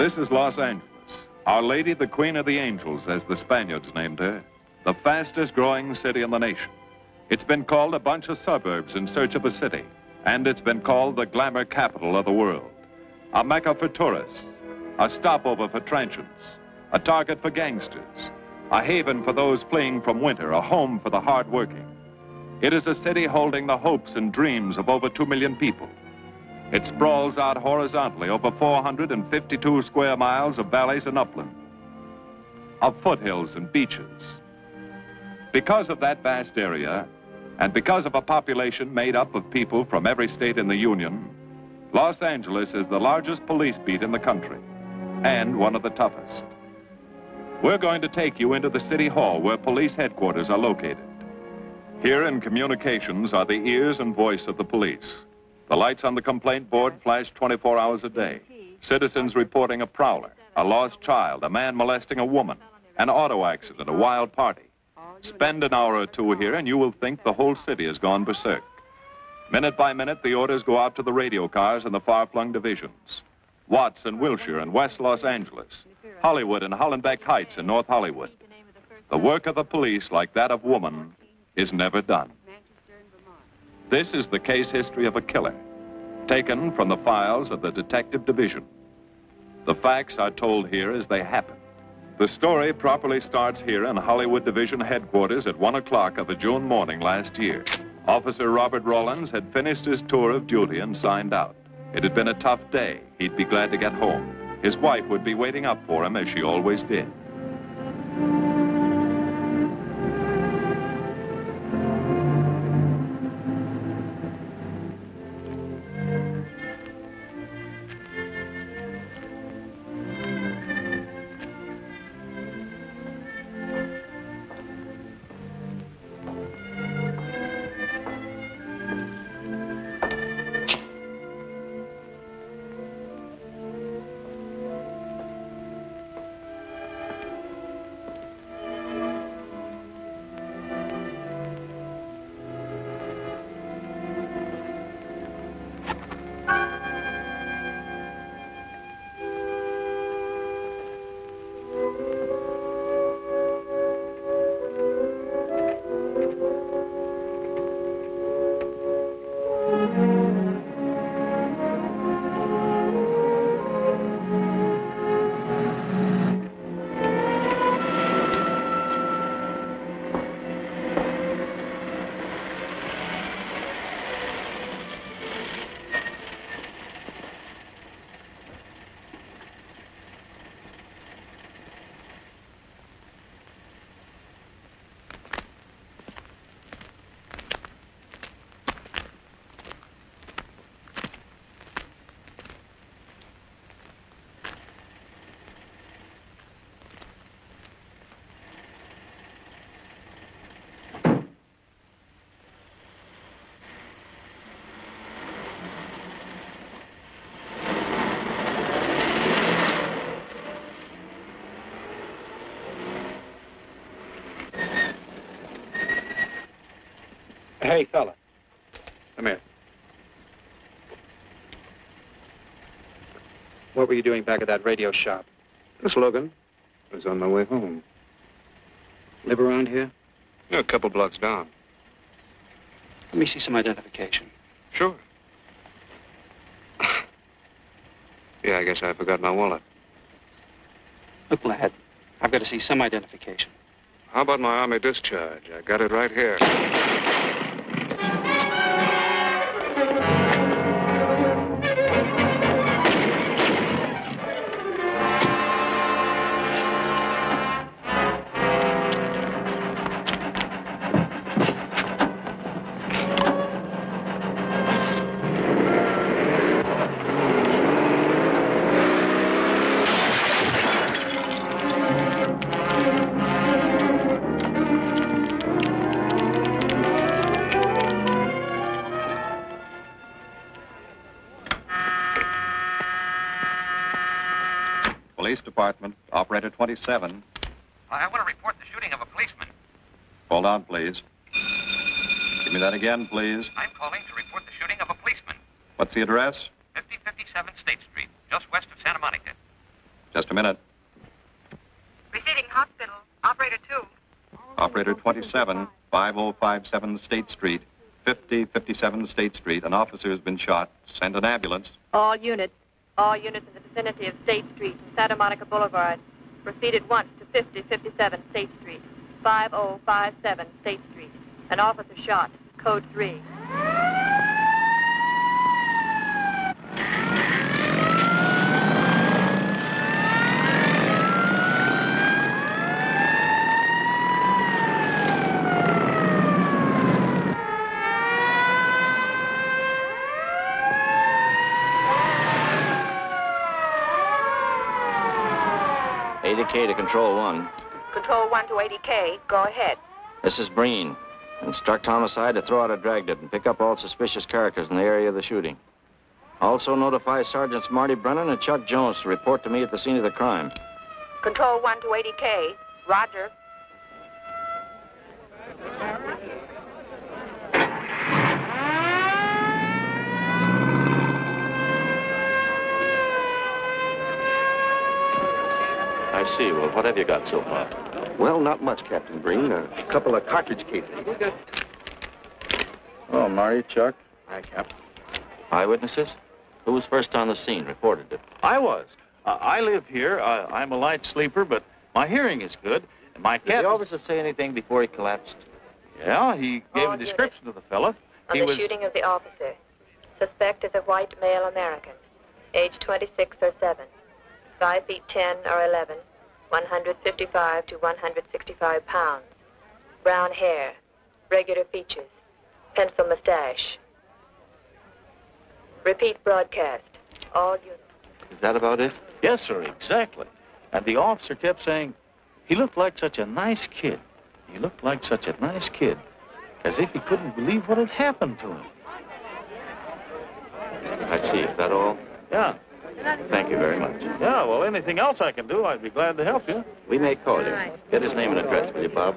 This is Los Angeles. Our Lady, the Queen of the Angels, as the Spaniards named her. The fastest growing city in the nation. It's been called a bunch of suburbs in search of a city. And it's been called the glamour capital of the world. A mecca for tourists. A stopover for transients. A target for gangsters. A haven for those fleeing from winter. A home for the hardworking. It is a city holding the hopes and dreams of over 2 million people. It sprawls out horizontally over 452 square miles of valleys and upland, of foothills and beaches. Because of that vast area, and because of a population made up of people from every state in the Union, Los Angeles is the largest police beat in the country, and one of the toughest. We're going to take you into the city hall where police headquarters are located. Here in communications are the ears and voice of the police. The lights on the complaint board flash 24 hours a day. Citizens reporting a prowler, a lost child, a man molesting a woman, an auto accident, a wild party. Spend an hour or two here and you will think the whole city has gone berserk. Minute by minute, the orders go out to the radio cars in the far-flung divisions. Watts and Wilshire and West Los Angeles. Hollywood and Hollenbeck Heights in North Hollywood. The work of the police, like that of woman, is never done. This is the case history of a killer, taken from the files of the Detective Division. The facts are told here as they happen. The story properly starts here in Hollywood Division headquarters at 1 o'clock of a June morning last year. Officer Robert Rawlins had finished his tour of duty and signed out. It had been a tough day. He'd be glad to get home. His wife would be waiting up for him as she always did. Hey, fella. Come here. What were you doing back at that radio shop? Just looking. I was on my way home. Live around here? Yeah, a couple blocks down. Let me see some identification. Sure. Yeah, I guess I forgot my wallet. Look, lad, I've got to see some identification. How about my Army discharge? I got it right here. Police Department, Operator 27. I want to report the shooting of a policeman. Hold on, please. Give me that again, please. I'm calling to report the shooting of a policeman. What's the address? 5057 State Street, just west of Santa Monica. Just a minute. Receiving hospital. Operator 2. Operator 27, 5057 State Street, 5057 State Street. An officer has been shot. Send an ambulance. All units in the vicinity of State Street and Santa Monica Boulevard. Proceed at once to 5057 State Street, 5057 State Street. An officer shot. Code 3. K to Control 1. Control 1 to 80K. Go ahead. This is Breen. Instruct homicide to throw out a dragnet and pick up all suspicious characters in the area of the shooting. Also notify Sergeants Marty Brennan and Chuck Jones to report to me at the scene of the crime. Control 1 to 80K. Roger. I see. Well, what have you got so far? Well, not much, Captain Breen. A couple of cartridge cases. Oh, Marty, Chuck. Hi, Cap. Eyewitnesses? Who was first on the scene, reported it? I was. I live here. I'm a light sleeper, but my hearing is good. And my Did cat... the officer say anything before he collapsed? Yeah, he gave All a description of the fella. On He the was... shooting of the officer. Suspect is a white male American, age 26 or 7, 5 feet 10 or 11, 155 to 165 pounds, brown hair, regular features, pencil mustache. Repeat broadcast. All units. Is that about it? Yes, sir, exactly. And the officer kept saying, he looked like such a nice kid. He looked like such a nice kid. As if he couldn't believe what had happened to him. I see. Is that all? Yeah. Thank you very much. Yeah, well, anything else I can do, I'd be glad to help you. We may call you. Get his name and address, will you, Bob?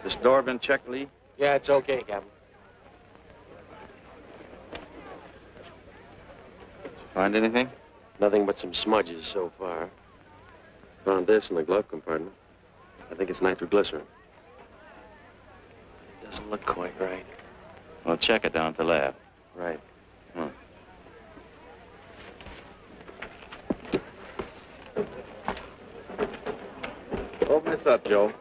This door been checked, Lee? Yeah, it's okay, Captain. Find anything? Nothing but some smudges so far. Found this in the glove compartment. I think it's nitroglycerin. Doesn't look quite right. Well, check it down at the lab. Right. Open this up, Joe.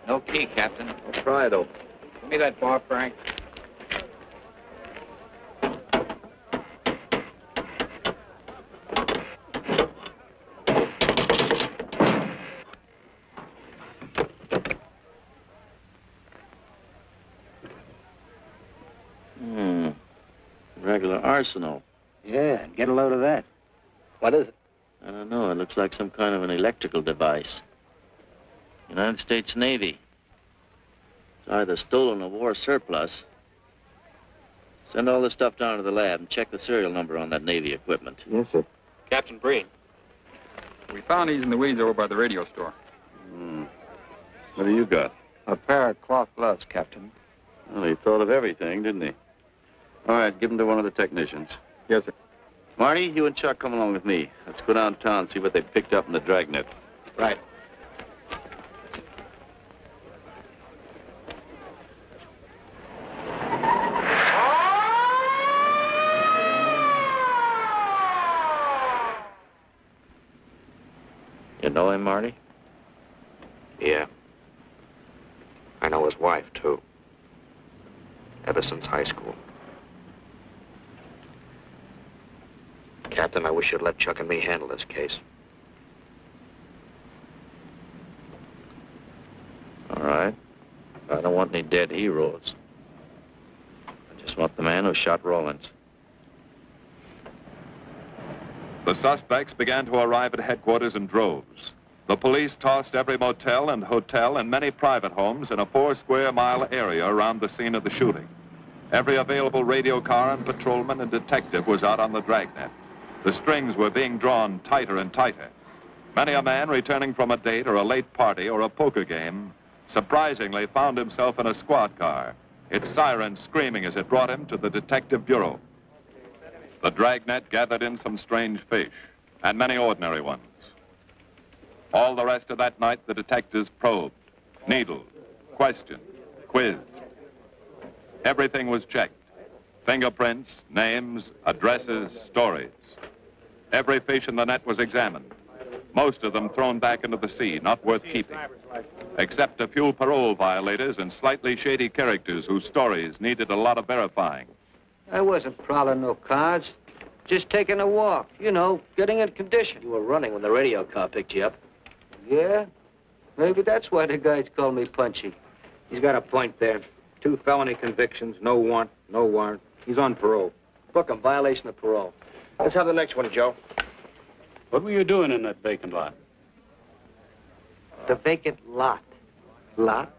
No key, Captain. I'll try it open. Give me that bar, Frank. Regular arsenal. Yeah, get a load of that. What is it? I don't know. It looks like some kind of an electrical device. United States Navy. It's either stolen or war surplus. Send all this stuff down to the lab and check the serial number on that Navy equipment. Yes, sir. Captain Breen. We found these in the weeds over by the radio store. What do you got? A pair of cloth gloves, Captain. Well, he thought of everything, didn't he? All right, give them to one of the technicians. Yes, sir. Marty, you and Chuck come along with me. Let's go downtown and see what they picked up in the dragnet. Right. You know him, Marty? Yeah. I know his wife, too. Ever since high school. Captain, I wish you'd let Chuck and me handle this case. All right. I don't want any dead heroes. I just want the man who shot Rawlins. The suspects began to arrive at headquarters in droves. The police tossed every motel and hotel and many private homes in a 4-square-mile area around the scene of the shooting. Every available radio car and patrolman and detective was out on the dragnet. The strings were being drawn tighter and tighter. Many a man returning from a date or a late party or a poker game surprisingly found himself in a squad car, its siren screaming as it brought him to the detective bureau. The dragnet gathered in some strange fish, and many ordinary ones. All the rest of that night, the detectives probed, needled, questioned, quizzed. Everything was checked. Fingerprints, names, addresses, stories. Every fish in the net was examined. Most of them thrown back into the sea, not worth keeping. Except a few parole violators and slightly shady characters whose stories needed a lot of verifying. I wasn't prowling no cards. Just taking a walk, you know, getting in condition. You were running when the radio car picked you up. Yeah? Maybe that's why the guys call me Punchy. He's got a point there. 2 felony convictions, no warrant, no warrant. He's on parole. Book him, violation of parole. Let's have the next one, Joe. What were you doing in that vacant lot? The vacant lot. Lot?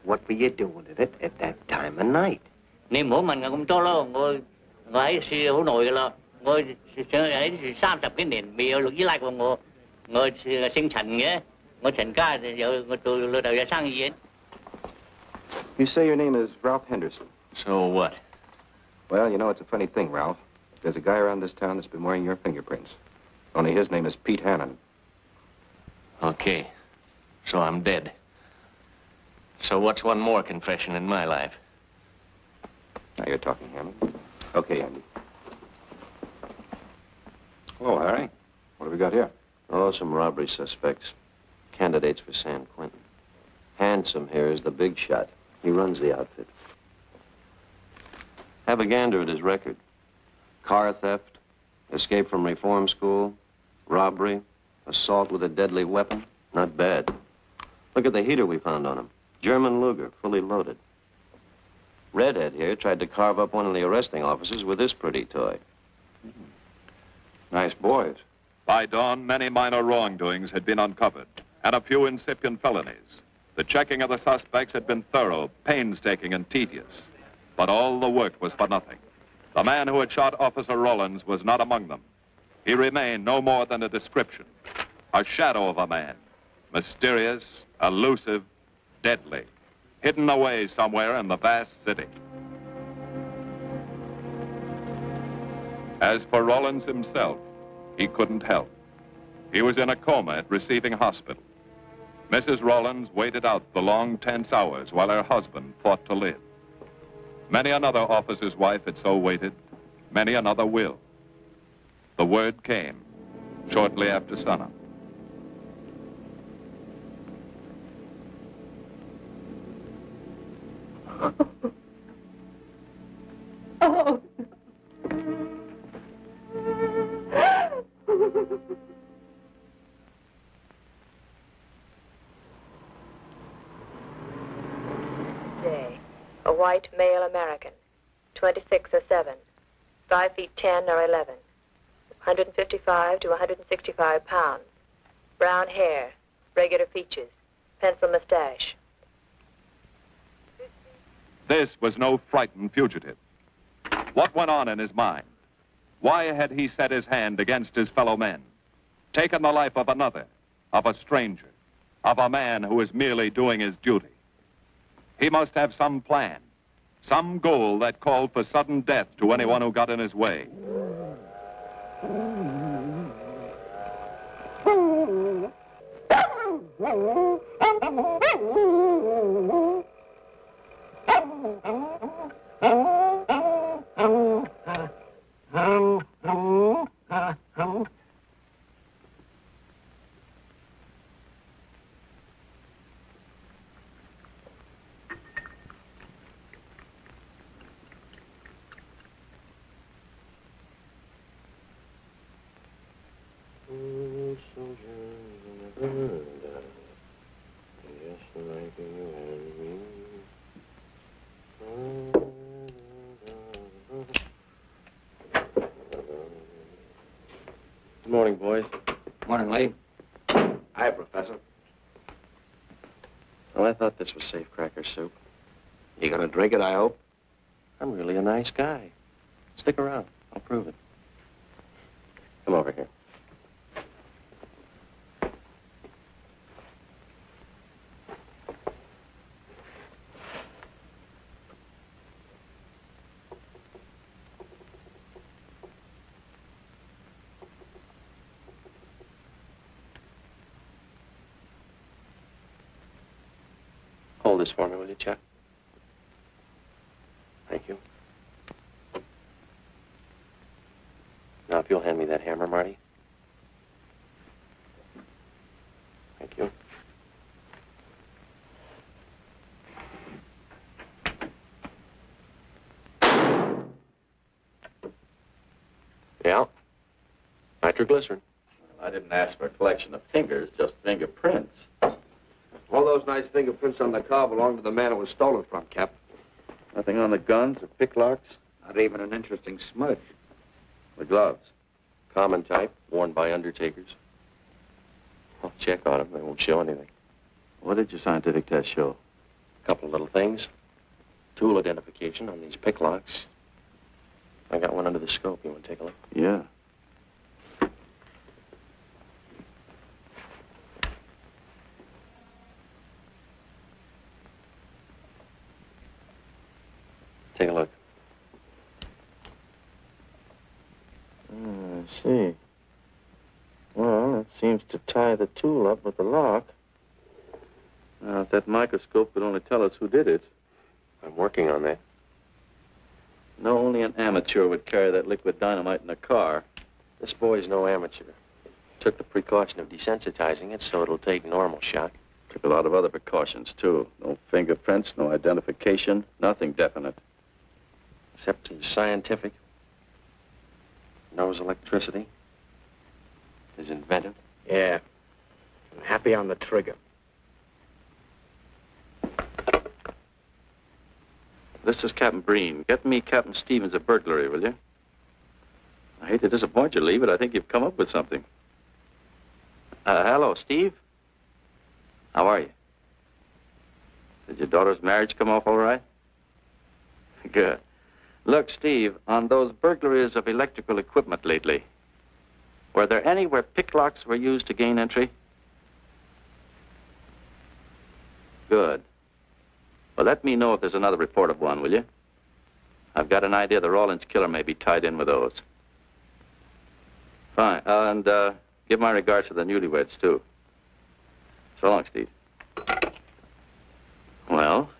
What were you doing with it at that time of night? Niệm của mình cũng cho lo ngồi ấy xì hữu nội là ngồi ấy 30 cái nền bị lục dưới lại của ngồi sinh thành nghĩa ngồi thành ca giờ ngồi từ lừa đầu ra sang gì. You say your name is Ralph Henderson. So what? Well, you know, it's a funny thing, Ralph. There's a guy around this town that's been wearing your fingerprints. Only his name is Pete Hannon. Okay. So I'm dead. So what's one more confession in my life? Now you're talking, Hannon. Okay, Andy. Hello, Harry. What have we got here? Oh, some robbery suspects. Candidates for San Quentin. Handsome here is the big shot. He runs the outfit. Have a gander at his record. Car theft, escape from reform school, robbery, assault with a deadly weapon. Not bad. Look at the heater we found on him. German Luger, fully loaded. Redhead here tried to carve up one of the arresting officers with this pretty toy. Nice boys. By dawn, many minor wrongdoings had been uncovered, and a few incipient felonies. The checking of the suspects had been thorough, painstaking, and tedious. But all the work was for nothing. The man who had shot Officer Rollins was not among them. He remained no more than a description, a shadow of a man, mysterious, elusive, deadly, hidden away somewhere in the vast city. As for Rollins himself, he couldn't help. He was in a coma at receiving hospital. Mrs. Rollins waited out the long, tense hours while her husband fought to live. Many another officer's wife had so waited. Many another will. The word came shortly after sunup. Oh. Day. A white male American, 26 or 7, 5 feet 10 or 11, 155 to 165 pounds, brown hair, regular features, pencil mustache. This was no frightened fugitive. What went on in his mind? Why had he set his hand against his fellow men, taken the life of another, of a stranger, of a man who was merely doing his duty? He must have some plan, some goal that called for sudden death to anyone who got in his way. Good morning, boys. Morning, Lee. Hi, Professor. Well, I thought this was safe cracker soup. You gonna drink it, I hope? I'm really a nice guy. Stick around. I'll prove it. Come over here. Hold this for me, will you, Chuck? Thank you. Now, if you'll hand me that hammer, Marty. Thank you. Yeah. Nitroglycerin. I didn't ask for a collection of fingers, just fingerprints. All those nice fingerprints on the car belong to the man it was stolen from, Cap. Nothing on the guns or picklocks? Not even an interesting smudge. The gloves? Common type, worn by undertakers. I'll check on them. They won't show anything. What did your scientific test show? A couple of little things. Tool identification on these picklocks. I got one under the scope. You want to take a look? Yeah. Take a look. I see. Well, it seems to tie the tool up with the lock. Now, if that microscope could only tell us who did it. I'm working on that. No, only an amateur would carry that liquid dynamite in a car. This boy's no amateur. Took the precaution of desensitizing it so it'll take normal shock. Took a lot of other precautions, too. No fingerprints, no identification, nothing definite. Except he's scientific. Knows electricity. Is inventive. Yeah. I'm happy on the trigger. This is Captain Breen. Get me Captain Stevens a burglary, will you? I hate to disappoint you, Lee, but I think you've come up with something. Hello, Steve. How are you? Did your daughter's marriage come off all right? Good. Look, Steve, on those burglaries of electrical equipment lately, were there any where picklocks were used to gain entry? Good. Well, let me know if there's another report of one, will you? I've got an idea the Rawlins killer may be tied in with those. Fine. And give my regards to the newlyweds, too. So long, Steve. Well,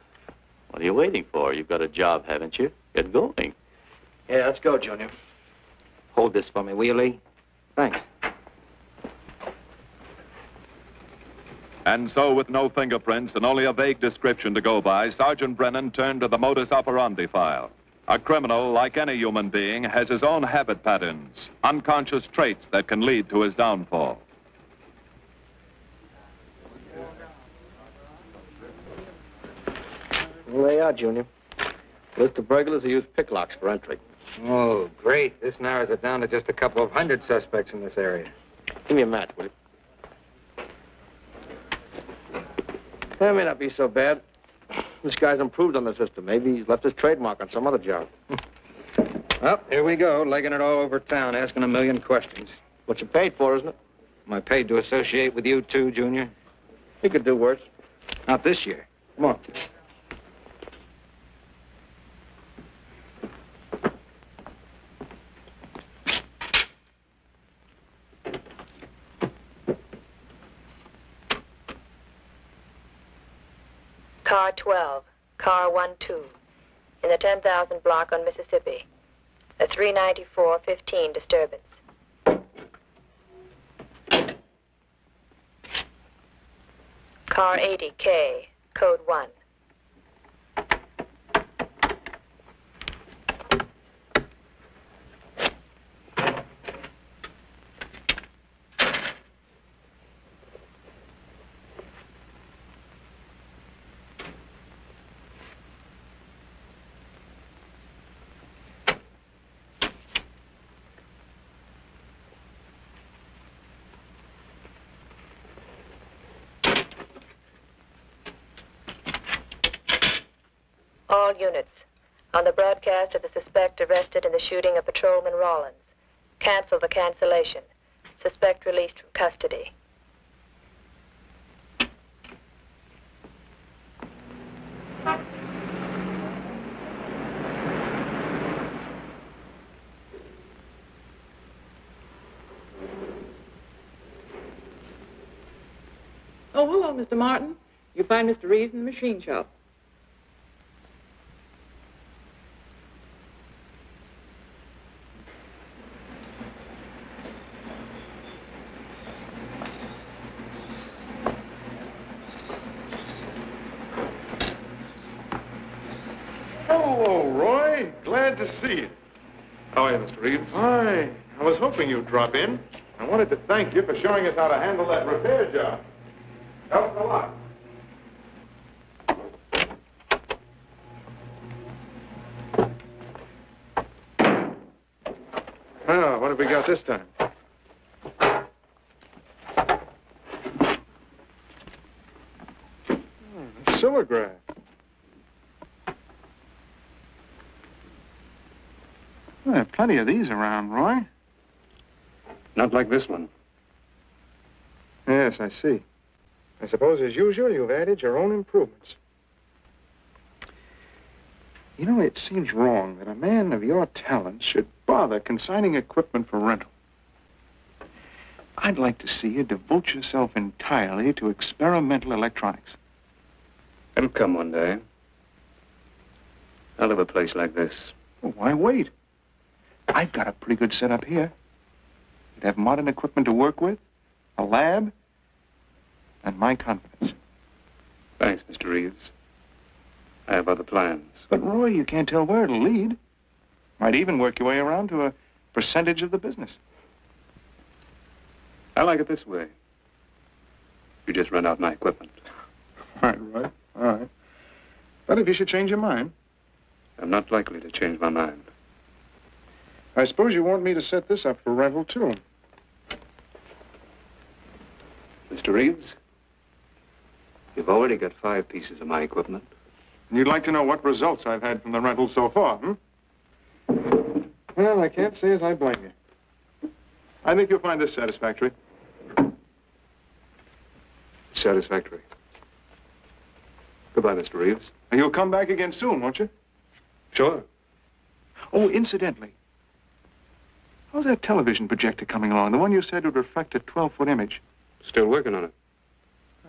what are you waiting for? You've got a job, haven't you? Get going. Yeah, let's go, Junior. Hold this for me, will you, Lee? Thanks. And so, with no fingerprints and only a vague description to go by, Sergeant Brennan turned to the modus operandi file. A criminal, like any human being, has his own habit patterns, unconscious traits that can lead to his downfall. Well, there you are, Junior. List of burglars who use picklocks for entry. Oh, great. This narrows it down to just a couple of hundred suspects in this area. Give me a match, will you? That may not be so bad. This guy's improved on the system. Maybe he's left his trademark on some other job. Well, here we go, legging it all over town, asking a million questions. What you paid for, isn't it? Am I paid to associate with you, too, Junior? You could do worse. Not this year. Come on. Car 12, car 12, in the 10,000 block on Mississippi. A 394-15 disturbance. Car 80K, code 1. All units, on the broadcast of the suspect arrested in the shooting of Patrolman Rawlins. Cancel the cancellation. Suspect released from custody. Oh, hello, Mr. Martin. You find Mr. Reeves in the machine shop. Roy. Glad to see you. How are you, Mr. Reeves? Hi. I was hoping you'd drop in. I wanted to thank you for showing us how to handle that repair job. Helped a lot. Oh, what have we got this time? Silograph. Well, there are plenty of these around, Roy. Not like this one. Yes, I see. I suppose, as usual, you've added your own improvements. You know, it seems wrong that a man of your talents should bother consigning equipment for rental. I'd like to see you devote yourself entirely to experimental electronics. It'll come one day. I'll have a place like this. Well, why wait? I've got a pretty good setup here. You'd have modern equipment to work with, a lab, and my confidence. Thanks, Mr. Reeves. I have other plans. But, Roy, you can't tell where it'll lead. Might even work your way around to a percentage of the business. I like it this way. You just rent out my equipment. All right, Roy. All right. But if you should change your mind... I'm not likely to change my mind. I suppose you want me to set this up for rental, too. Mr. Reeves, you've already got 5 pieces of my equipment. And you'd like to know what results I've had from the rental so far, Well, I can't say as I blame you. I think you'll find this satisfactory. Satisfactory. Goodbye, Mr. Reeves. And you'll come back again soon, won't you? Sure. Oh, incidentally, how's that television projector coming along? The one you said would reflect a 12-foot image. Still working on it.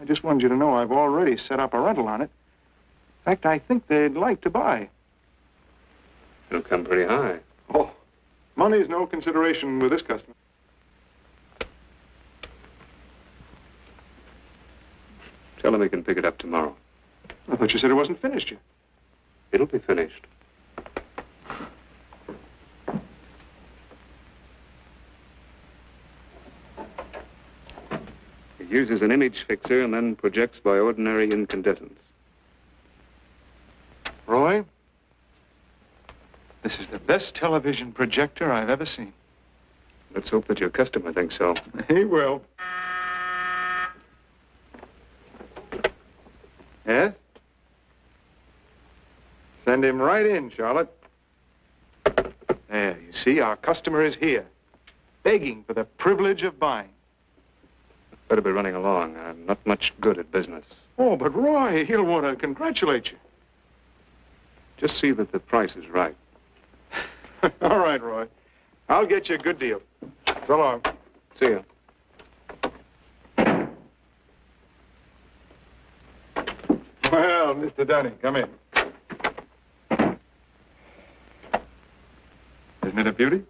I just wanted you to know I've already set up a rental on it. In fact, I think they'd like to buy. It'll come pretty high. Oh, money's no consideration with this customer. Tell him he can pick it up tomorrow. I thought you said it wasn't finished yet. It'll be finished. It uses an image fixer and then projects by ordinary incandescence. Roy, this is the best television projector I've ever seen. Let's hope that your customer thinks so. He will. Yes? Send him right in, Charlotte. There, you see, our customer is here, begging for the privilege of buying. Better be running along. I'm not much good at business. Oh, but Roy, he'll want to congratulate you. Just see that the price is right. All right, Roy. I'll get you a good deal. So long. See ya. Well, Mr. Dunning, come in. Isn't it a beauty?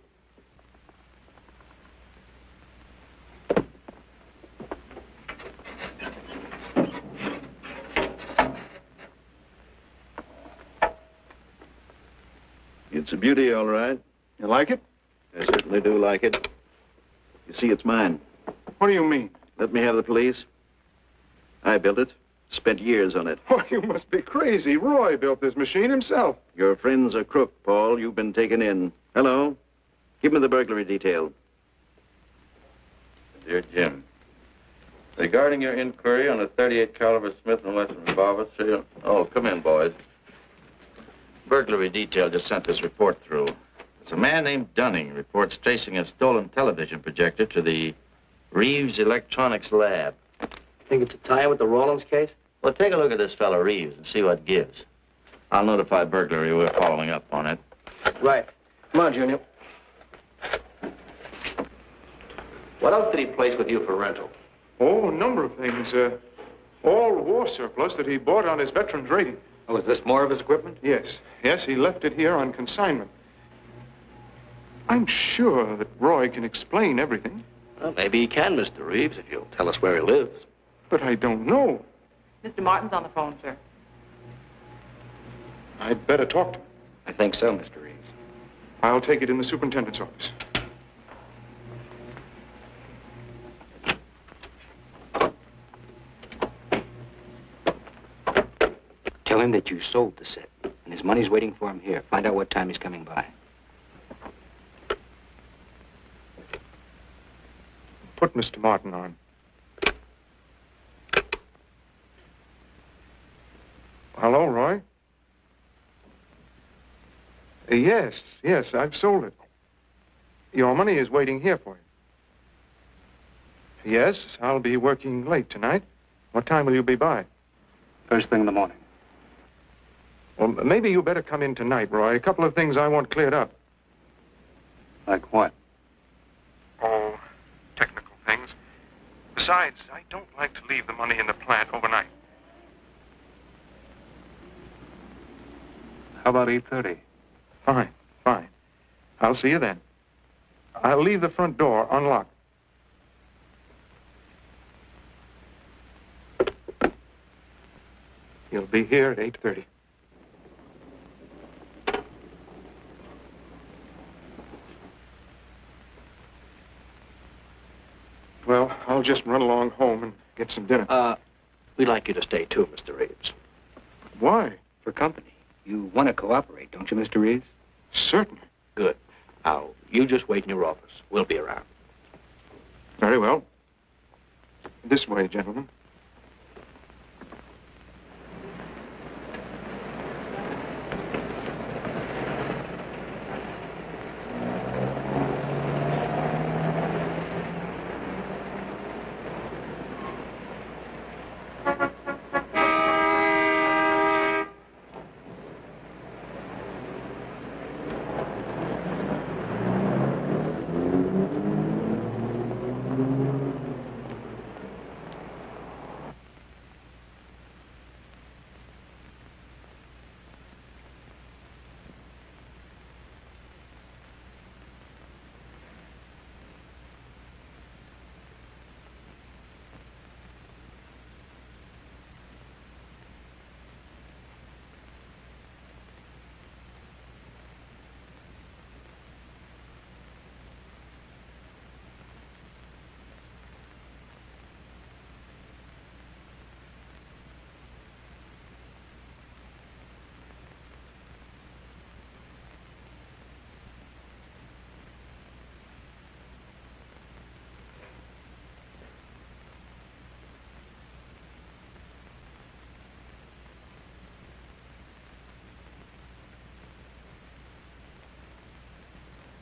It's a beauty, all right. You like it? I certainly do like it. You see, it's mine. What do you mean? Let me have the police. I built it. Spent years on it. Oh, you must be crazy. Roy built this machine himself. Your friend's a crook, Paul. You've been taken in. Hello? Give me the burglary detail. Dear Jim, regarding your inquiry on a .38 caliber Smith & Wesson revolver, serial... Oh, come in, boys. Burglary detail just sent this report through. There's a man named Dunning reports tracing a stolen television projector to the Reeves Electronics Lab. Think it's a tie with the Rawlins case? Well, take a look at this fellow Reeves and see what gives. I'll notify burglary we're following up on it. Right. Come on, Junior. What else did he place with you for rental? Oh, a number of things. All war surplus that he bought on his veterans rating. Oh, is this more of his equipment? Yes. Yes, he left it here on consignment. I'm sure that Roy can explain everything. Well, maybe he can, Mr. Reeves, if you'll tell us where he lives. But I don't know. Mr. Martin's on the phone, sir. I'd better talk to him. I think so, Mr. Reeves. I'll take it in the superintendent's office. Tell him that you sold the set, and his money's waiting for him here. Find out what time he's coming by. Put Mr. Martin on. Hello, Roy? Yes, I've sold it. Your money is waiting here for you. Yes, I'll be working late tonight. What time will you be by? First thing in the morning. Well, maybe you better come in tonight, Roy. A couple of things I want cleared up. Like what? Oh, technical things. Besides, I don't like to leave the money in the plant overnight. How about 8:30? Fine. I'll see you then. I'll leave the front door unlocked. You'll be here at 8:30. Well, I'll just run along home and get some dinner. We'd like you to stay too, Mr. Reeves. Why? For company. You want to cooperate, don't you, Mr. Reeves? Certainly. Good. Now, you just wait in your office. We'll be around. Very well. This way, gentlemen.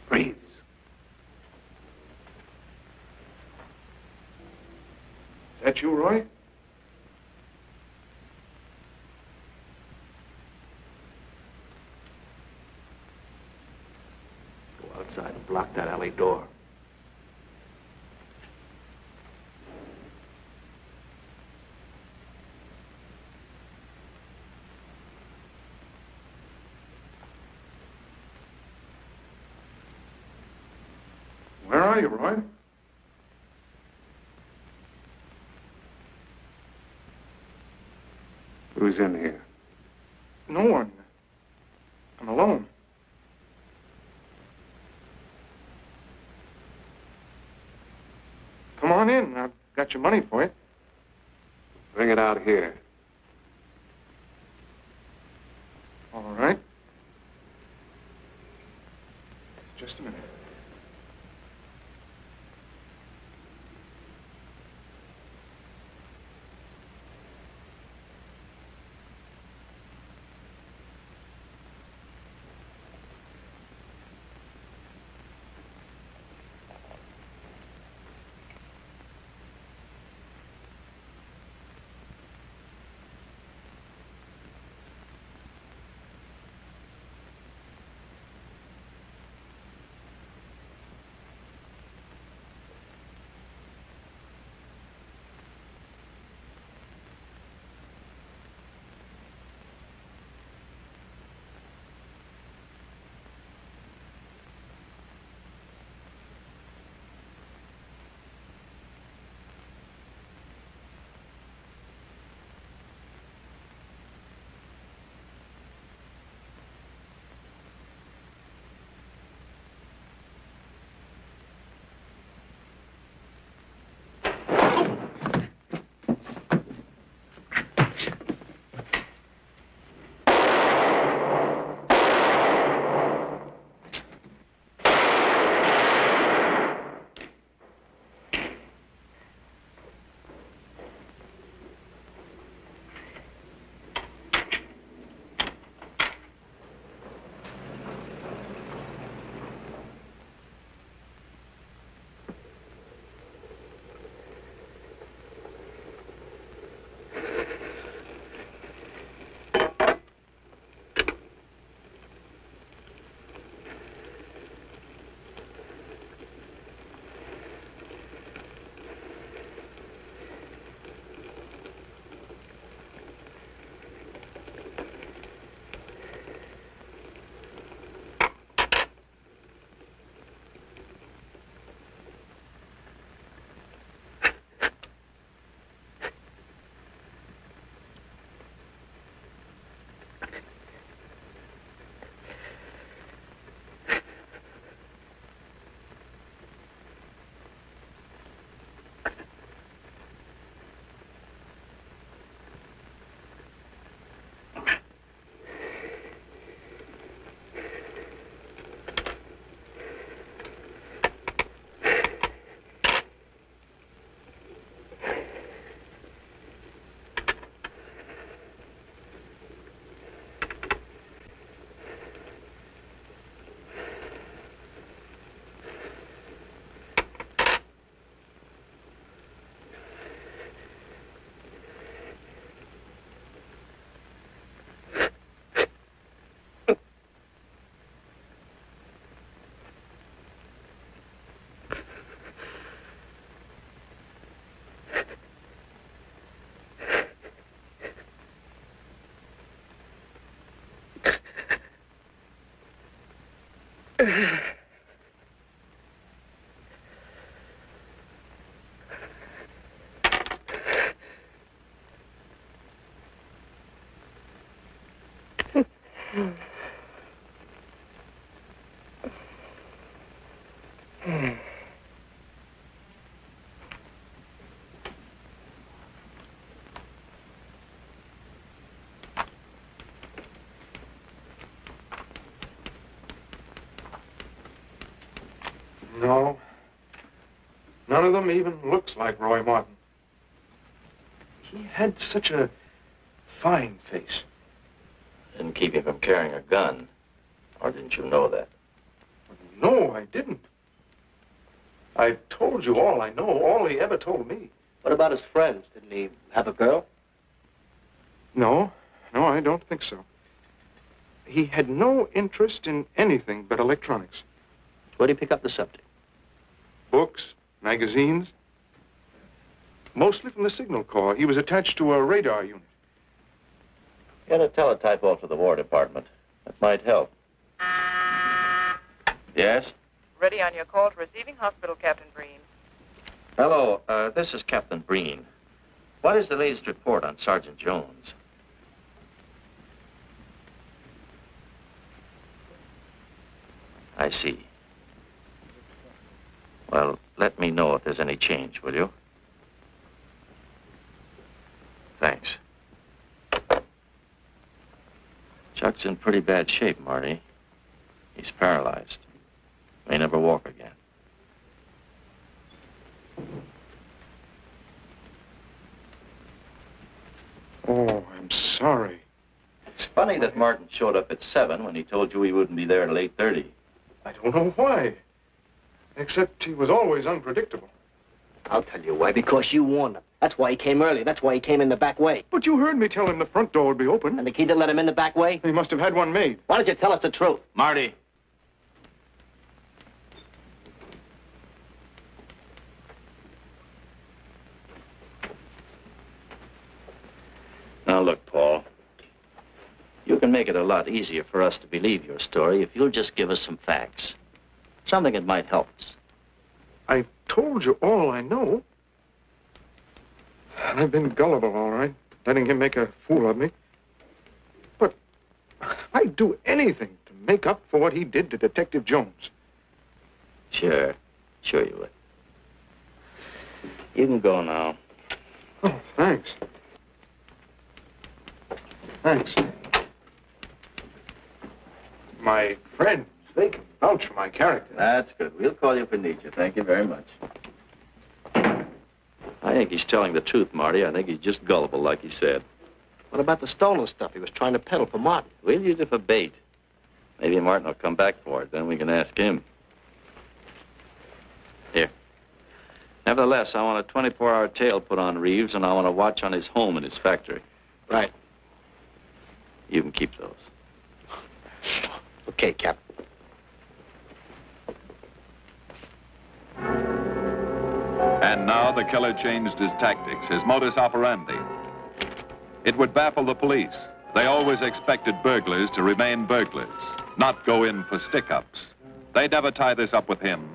Reeves. Is that you, Roy? Go outside and block that alley door. Where are you, Roy? Who's in here? No one. I'm alone. Come on in. I've got your money for you. Bring it out here. All right. Just a minute. No. None of them even looks like Roy Martin. He had such a fine face. Didn't keep him from carrying a gun. Or didn't you know that? No, I didn't. I told you all I know, all he ever told me. What about his friends? Didn't he have a girl? No, I don't think so. He had no interest in anything but electronics. Where'd he pick up the subject? Books, magazines. Mostly from the Signal Corps. He was attached to a radar unit. Get a teletype off to the War Department. That might help. Yes? Ready on your call to receiving hospital, Captain Breen. Hello, this is Captain Breen. What is the latest report on Sergeant Jones? I see. Well, let me know if there's any change, will you? Thanks. Chuck's in pretty bad shape, Marty. He's paralyzed. May never walk again. Oh, I'm sorry. It's funny that Martin showed up at 7 when he told you he wouldn't be there till 8:30. I don't know why. Except he was always unpredictable. I'll tell you why. Because you warned him. That's why he came early. That's why he came in the back way. But you heard me tell him the front door would be open. And the key didn't let him in the back way? He must have had one made. Why don't you tell us the truth? Marty. Now, look, Paul. You can make it a lot easier for us to believe your story if you'll just give us some facts. Something that might help us. I told you all I know. I've been gullible, all right, letting him make a fool of me. But I'd do anything to make up for what he did to Detective Jones. Sure you would. You can go now. Oh, thanks. Thanks. My friends, they can vouch for my character. That's good. We'll call you if we need you. Thank you very much. I think he's telling the truth, Marty. I think he's just gullible, like he said. What about the stolen stuff he was trying to peddle for Martin? We'll use it for bait. Maybe Martin will come back for it. Then we can ask him. Here. Nevertheless, I want a 24-hour tail put on Reeves, and I want a watch on his home and his factory. Right. You can keep those. Okay, Cap. And now the killer changed his tactics, his modus operandi. It would baffle the police. They always expected burglars to remain burglars, not go in for stick-ups. They'd never tie this up with him.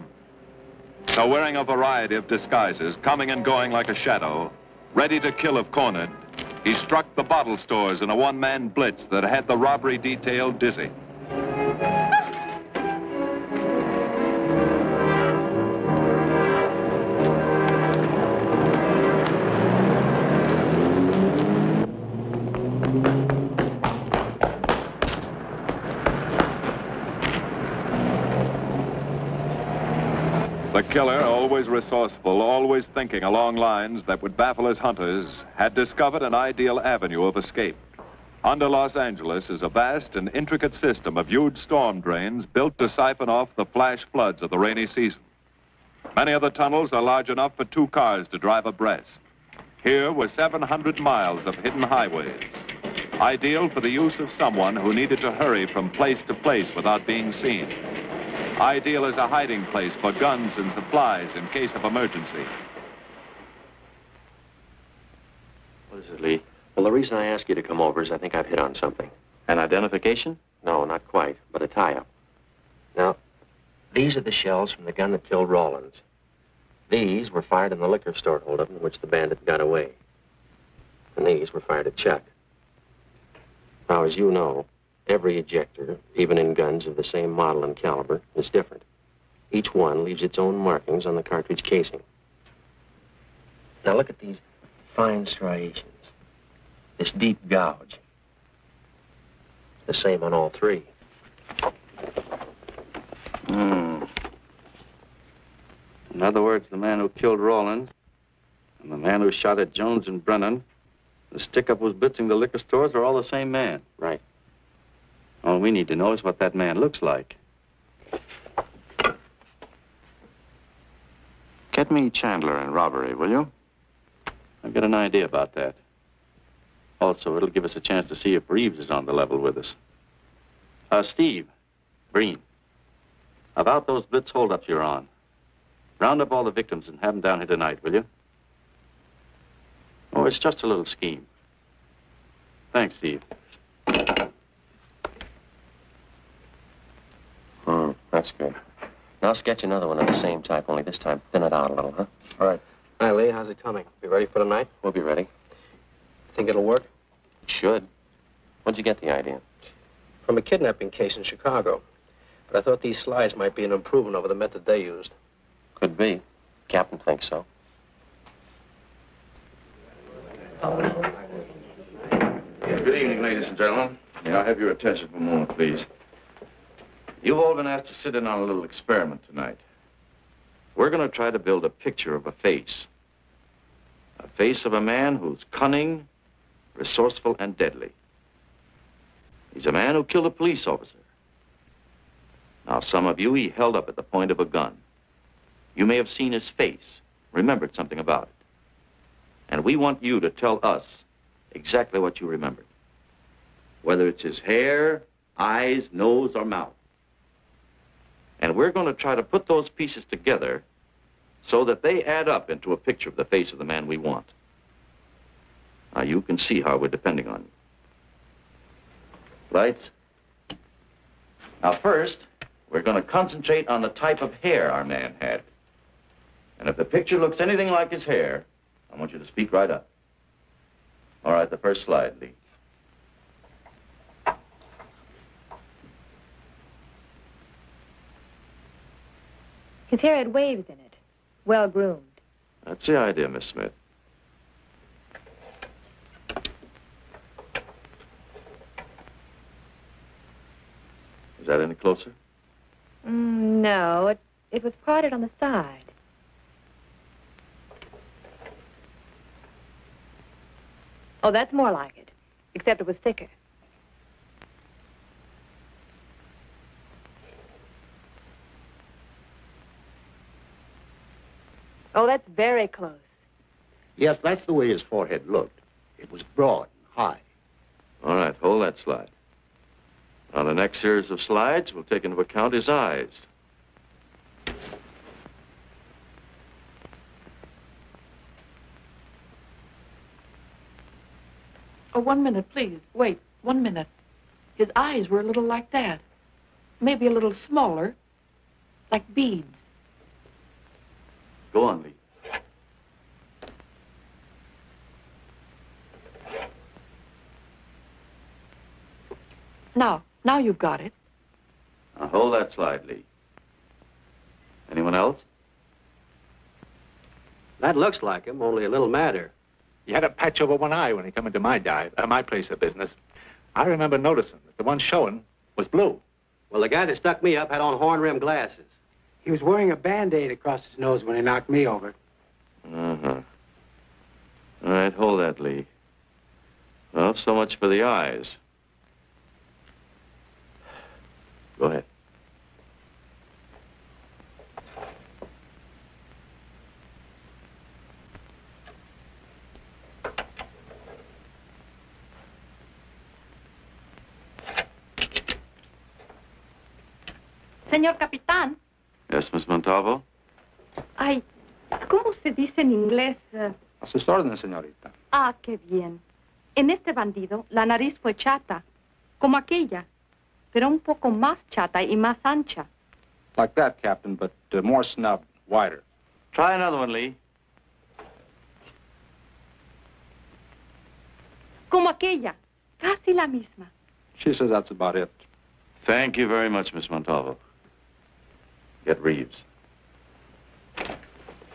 So wearing a variety of disguises, coming and going like a shadow, ready to kill if cornered, he struck the bottle stores in a one-man blitz that had the robbery detail dizzy. The killer, always resourceful, always thinking along lines that would baffle his hunters, had discovered an ideal avenue of escape. Under Los Angeles is a vast and intricate system of huge storm drains built to siphon off the flash floods of the rainy season. Many of the tunnels are large enough for 2 cars to drive abreast. Here were 700 miles of hidden highways, ideal for the use of someone who needed to hurry from place to place without being seen. Ideal as a hiding place for guns and supplies in case of emergency. What is it, Lee? Well, the reason I asked you to come over is I think I've hit on something. An identification? No, not quite, but a tie-up. Now, These are the shells from the gun that killed Rawlins. These were fired in the liquor store holdup in which the bandit got away. And these were fired at Chuck. Now, as you know, every ejector, even in guns of the same model and caliber, is different. Each one leaves its own markings on the cartridge casing. Now look at these fine striations. This deep gouge. The same on all three. In other words, the man who killed Rawlins and the man who shot at Jones and Brennan, the stick-up who's blitzing the liquor stores are all the same man. Right. All we need to know is what that man looks like. Get me Chandler and robbery, will you? I've got an idea about that. Also, it'll give us a chance to see if Reeves is on the level with us. Steve, Breen, about those blitz holdups you're on. Round up all the victims and have them down here tonight, will you? Oh, it's just a little scheme. Thanks, Steve. That's good. Now sketch another one of the same type, only this time thin it out a little, huh? All right. Hi, Lee. How's it coming? Be ready for tonight? We'll be ready. Think it'll work? It should. Where'd you get the idea? From a kidnapping case in Chicago. But I thought these slides might be an improvement over the method they used. Could be. Captain thinks so. Good evening, ladies and gentlemen. May I have your attention for a moment, please? You've all been asked to sit in on a little experiment tonight. We're going to try to build a picture of a face. A face of a man who's cunning, resourceful, and deadly. He's a man who killed a police officer. Now, some of you he held up at the point of a gun. You may have seen his face, remembered something about it. And we want you to tell us exactly what you remembered. Whether it's his hair, eyes, nose, or mouth. And we're going to try to put those pieces together so that they add up into a picture of the face of the man we want. Now, you can see how we're depending on you. Lights? Now, first, we're going to concentrate on the type of hair our man had. And if the picture looks anything like his hair, I want you to speak right up. All right, the first slide, Lee. His hair had waves in it, well groomed. That's the idea, Miss Smith. Is that any closer? No, it was parted on the side. Oh, that's more like it, except it was thicker. Oh, that's very close. Yes, that's the way his forehead looked. It was broad and high. All right, hold that slide. On the next series of slides, we'll take into account his eyes. Oh, 1 minute, please. Wait, 1 minute. His eyes were a little like that. Maybe a little smaller, like beads. Go on, Lee. Now you've got it. Now hold that slide, Lee. Anyone else? That looks like him, only a little madder. He had a patch over one eye when he came into my my place of business. I remember noticing that the one showing was blue. Well, the guy that stuck me up had on horn-rimmed glasses. He was wearing a Band-Aid across his nose when he knocked me over. Uh-huh. All right, hold that, Lee. Well, so much for the eyes. Go ahead. Señor Capitán. Yes, Miss Montalvo? Ay, ¿cómo se dice en inglés? A sus órdenes, señorita. Ah, qué bien. En este bandido, la nariz fue chata, como aquella, pero un poco más chata y más ancha. Like that, Captain, but more snubbed, wider. Try another one, Lee. Como aquella. Casi la misma. She says that's about it. Thank you very much, Miss Montalvo. Get Reeves.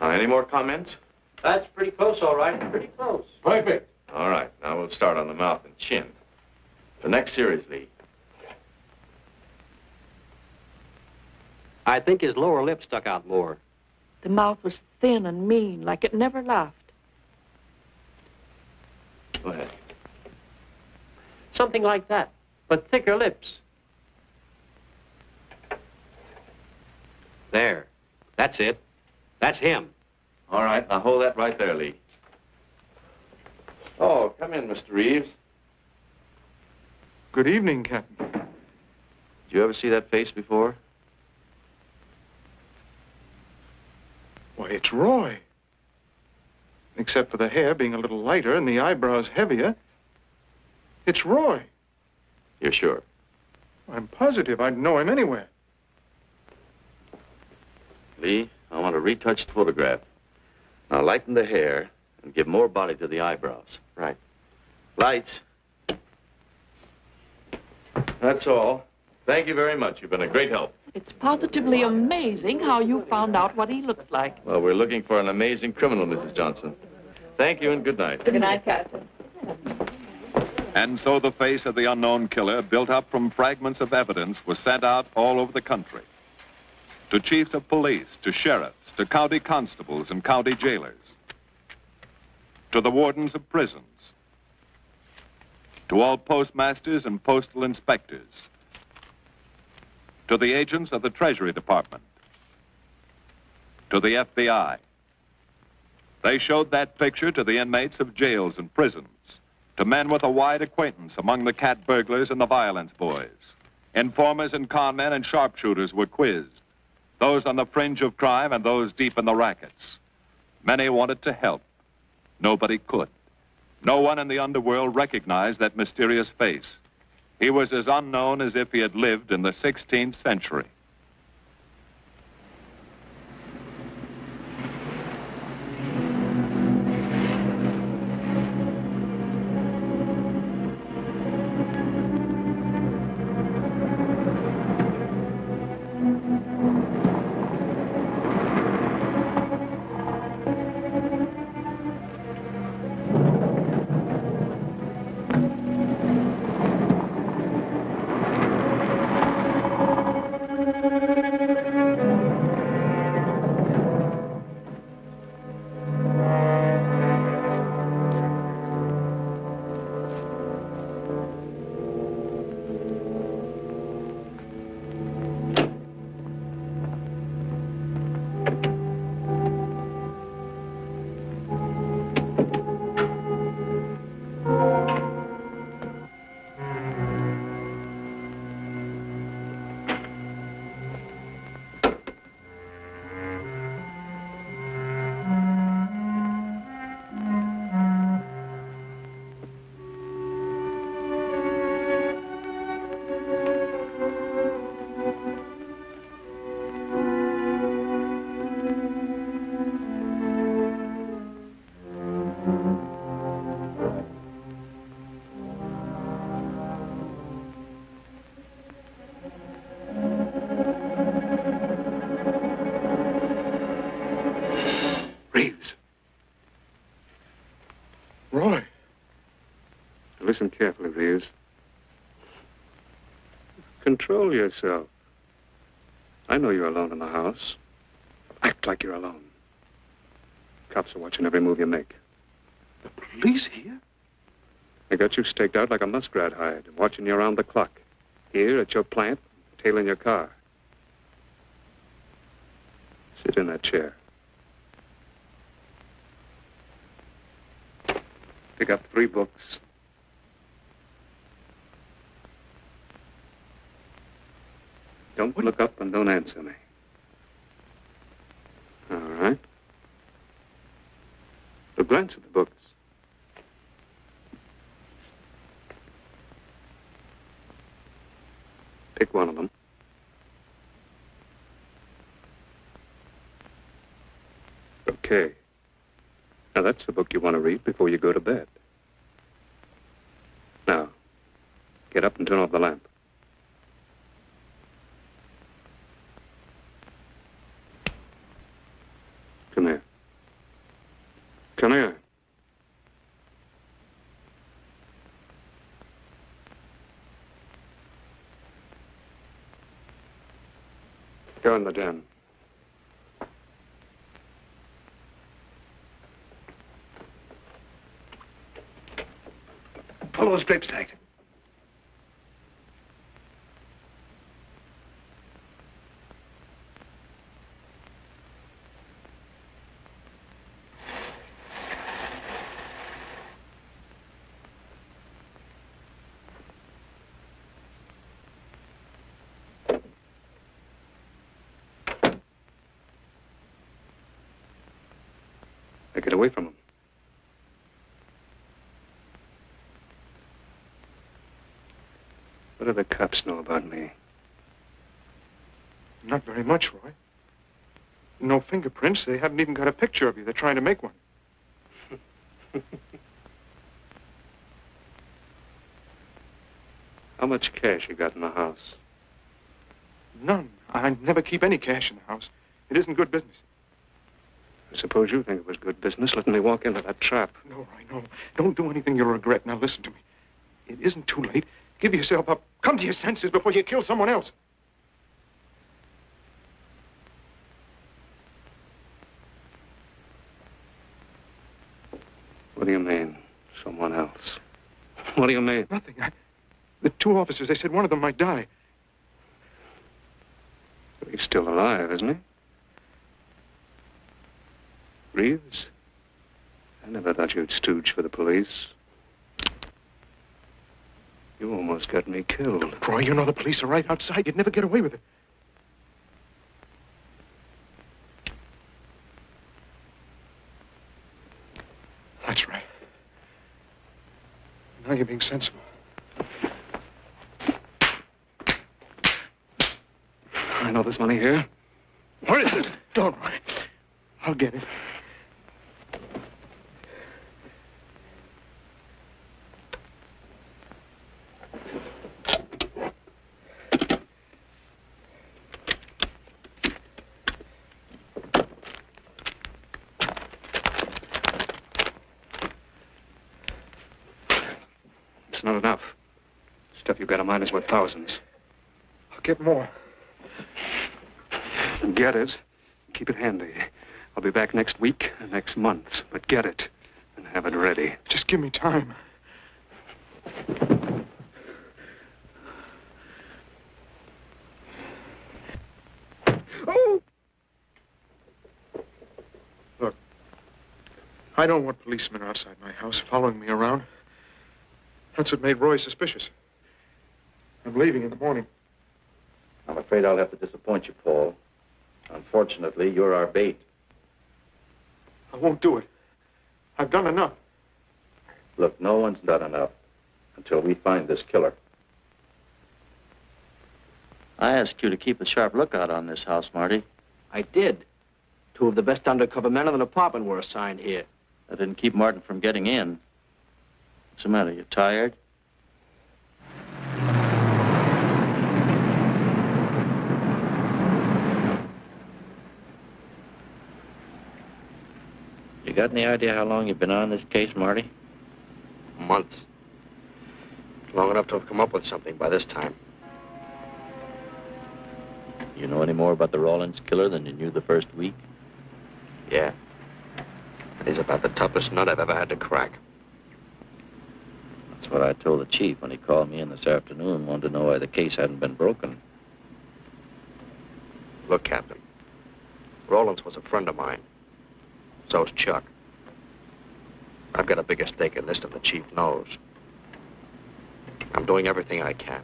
Any more comments? That's pretty close, all right. Pretty close. Perfect. All right, now we'll start on the mouth and chin. The next series, Lee. I think his lower lip stuck out more. The mouth was thin and mean, like it never laughed. Go ahead. Something like that, but thicker lips. There. That's it. That's him. All right, now hold that right there, Lee. Oh, come in, Mr. Reeves. Good evening, Captain. Did you ever see that face before? Why, it's Roy. Except for the hair being a little lighter and the eyebrows heavier, it's Roy. You're sure? I'm positive I'd know him anywhere. Lee, I want a retouched photograph. Now lighten the hair and give more body to the eyebrows. Right. Lights. That's all. Thank you very much. You've been a great help. It's positively amazing how you found out what he looks like. Well, we're looking for an amazing criminal, Mrs. Johnson. Thank you and good night. Good night, Captain. And so the face of the unknown killer, built up from fragments of evidence, was sent out all over the country. To chiefs of police, to sheriffs, to county constables and county jailers, to the wardens of prisons, to all postmasters and postal inspectors, to the agents of the Treasury Department, to the FBI. They showed that picture to the inmates of jails and prisons, to men with a wide acquaintance among the cat burglars and the violence boys. Informers and conmen and sharpshooters were quizzed, those on the fringe of crime and those deep in the rackets. Many wanted to help. Nobody could. No one in the underworld recognized that mysterious face. He was as unknown as if he had lived in the 16th century. Reeves. Roy. Listen carefully, Reeves. Control yourself. I know you're alone in the house. Act like you're alone. Cops are watching every move you make. The police here? They got you staked out like a muskrat hide, watching you around the clock. Here at your plant, tailing your car. Sit in that chair. Pick up 3 books. Don't look up and don't answer me. All right. But glance at the books. Pick one of them. Okay. Now, that's the book you want to read before you go to bed. Now, get up and turn off the lamp. Come here. Come here. Go in the den. Pull those drapes tight. Now get away from him. What do the cops know about me? Not very much, Roy. No fingerprints. They haven't even got a picture of you. They're trying to make one. How much cash you got in the house? None. I never keep any cash in the house. It isn't good business. I suppose you think it was good business letting me walk into that trap. No, Roy, no. Don't do anything you'll regret. Now, listen to me. It isn't too late. Give yourself up. Come to your senses before you kill someone else. What do you mean, someone else? What do you mean? Nothing. The two officers, they said one of them might die. He's still alive, isn't he? Reeves? I never thought you'd stooge for the police. You almost got me killed. Roy, you know the police are right outside. You'd never get away with it. That's right. Now you're being sensible. I know there's money here. Where is it? Don't worry. I'll get it. It's not enough. Stuff you got in mind is worth thousands. I'll get more. Get it. Keep it handy. I'll be back next week, next month. But get it and have it ready. Just give me time. Oh! Look, I don't want policemen outside my house following me around. That's what made Roy suspicious. I'm leaving in the morning. I'm afraid I'll have to disappoint you, Paul. Unfortunately, you're our bait. I won't do it. I've done enough. Look, no one's done enough until we find this killer. I asked you to keep a sharp lookout on this house, Marty. I did. Two of the best undercover men in the department were assigned here. That didn't keep Martin from getting in. What's the matter? You tired? You got any idea how long you've been on this case, Marty? Months. Long enough to have come up with something by this time. You know any more about the Rawlins killer than you knew the first week? Yeah. He's about the toughest nut I've ever had to crack. That's what I told the chief when he called me in this afternoon, wanted to know why the case hadn't been broken. Look, Captain. Rawlins was a friend of mine. So's Chuck. I've got a bigger stake in this than the chief knows. I'm doing everything I can.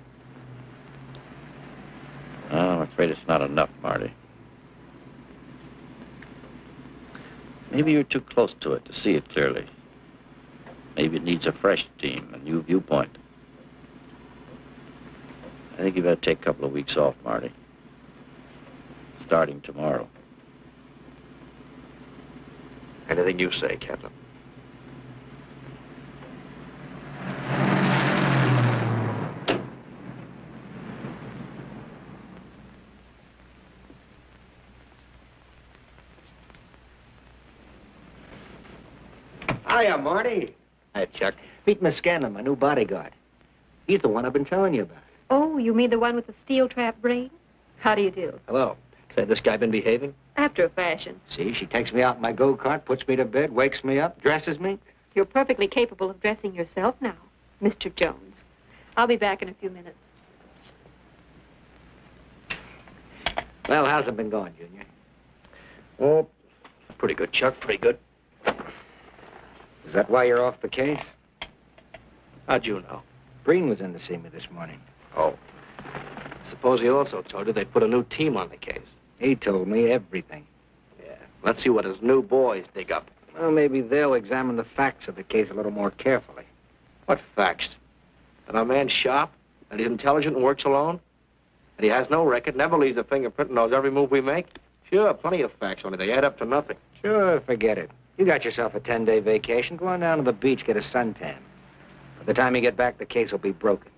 Oh, I'm afraid it's not enough, Marty. Maybe you're too close to it to see it clearly. Maybe it needs a fresh team, a new viewpoint. I think you better take a couple of weeks off, Marty. Starting tomorrow. Anything you say, Captain. Hiya, Marty. Hi, Chuck. Meet Miss Scanlon, my new bodyguard. He's the one I've been telling you about. Oh, you mean the one with the steel trap brain? How do you do? Hello. Say, this guy been behaving? After a fashion. See, she takes me out in my go-kart, puts me to bed, wakes me up, dresses me. You're perfectly capable of dressing yourself now, Mr. Jones. I'll be back in a few minutes. Well, how's it been going, Junior? Oh, pretty good, Chuck, pretty good. Is that why you're off the case? How'd you know? Breen was in to see me this morning. Oh. Suppose he also told you they put a new team on the case. He told me everything. Yeah. Let's see what his new boys dig up. Well, maybe they'll examine the facts of the case a little more carefully. What facts? That our man's sharp, that he's intelligent and works alone, that he has no record, never leaves a fingerprint and knows every move we make? Sure, plenty of facts, only they add up to nothing. Sure, forget it. You got yourself a 10-day vacation. Go on down to the beach, get a suntan. By the time you get back, the case will be broken.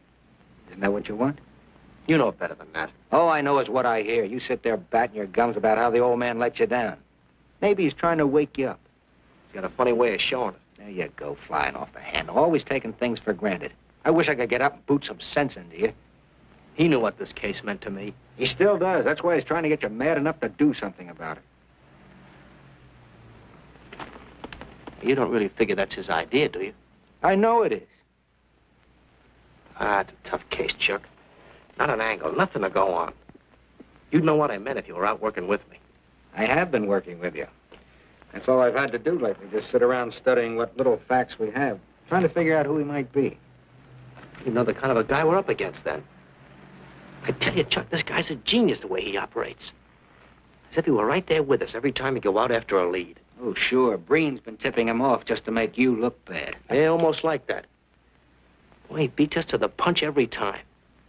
Isn't that what you want? You know better than that. All I know is what I hear. You sit there batting your gums about how the old man let you down. Maybe he's trying to wake you up. He's got a funny way of showing it. There you go, flying off the handle. Always taking things for granted. I wish I could get up and boot some sense into you. He knew what this case meant to me. He still does. That's why he's trying to get you mad enough to do something about it. You don't really figure that's his idea, do you? I know it is. Ah, it's a tough case, Chuck. Not an angle, nothing to go on. You'd know what I meant if you were out working with me. I have been working with you. That's all I've had to do lately, just sit around studying what little facts we have, trying to figure out who he might be. You know the kind of a guy we're up against, then. I tell you, Chuck, this guy's a genius the way he operates. As if he were right there with us every time we go out after a lead. Oh, sure. Breen's been tipping him off just to make you look bad. Yeah, almost like that. Well, he beats us to the punch every time.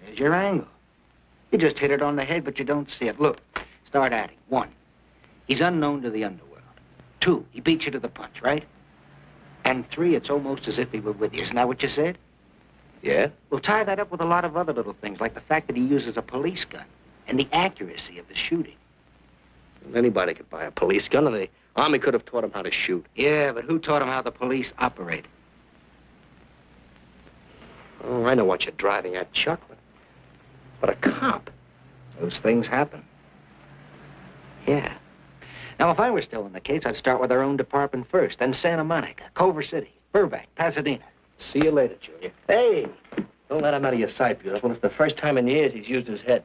There's your angle. You just hit it on the head, but you don't see it. Look, start adding. 1, he's unknown to the underworld. 2, he beats you to the punch, right? And 3, it's almost as if he were with you. Isn't that what you said? Yeah? Well, tie that up with a lot of other little things, like the fact that he uses a police gun and the accuracy of his shooting. Anybody could buy a police gun, and the Army could have taught him how to shoot. Yeah, but who taught him how the police operate? Oh, I know what you're driving at, Chuck. But a cop. Those things happen. Yeah. Now, if I were still in the case, I'd start with our own department first, then Santa Monica, Culver City, Burbank, Pasadena. See you later, Junior. Hey! Don't let him out of your sight, beautiful. It's the first time in years he's used his head.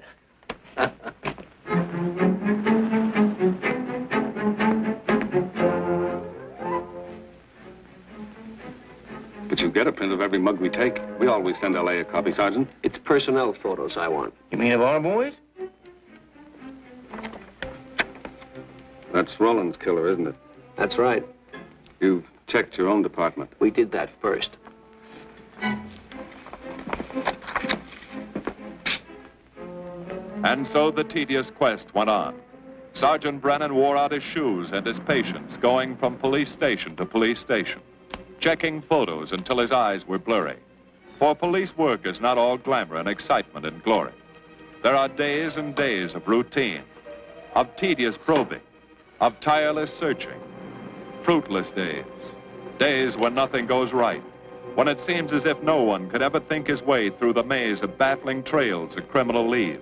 But you get a print of every mug we take. We always send LA a copy, Sergeant. It's personnel photos I want. You mean of our boys? That's Roland's killer, isn't it? That's right. You've checked your own department. We did that first. And so the tedious quest went on. Sergeant Brennan wore out his shoes and his patience, going from police station to police station, checking photos until his eyes were blurry. For police work is not all glamour and excitement and glory. There are days and days of routine, of tedious probing, of tireless searching, fruitless days, days when nothing goes right, when it seems as if no one could ever think his way through the maze of baffling trails a criminal leaves.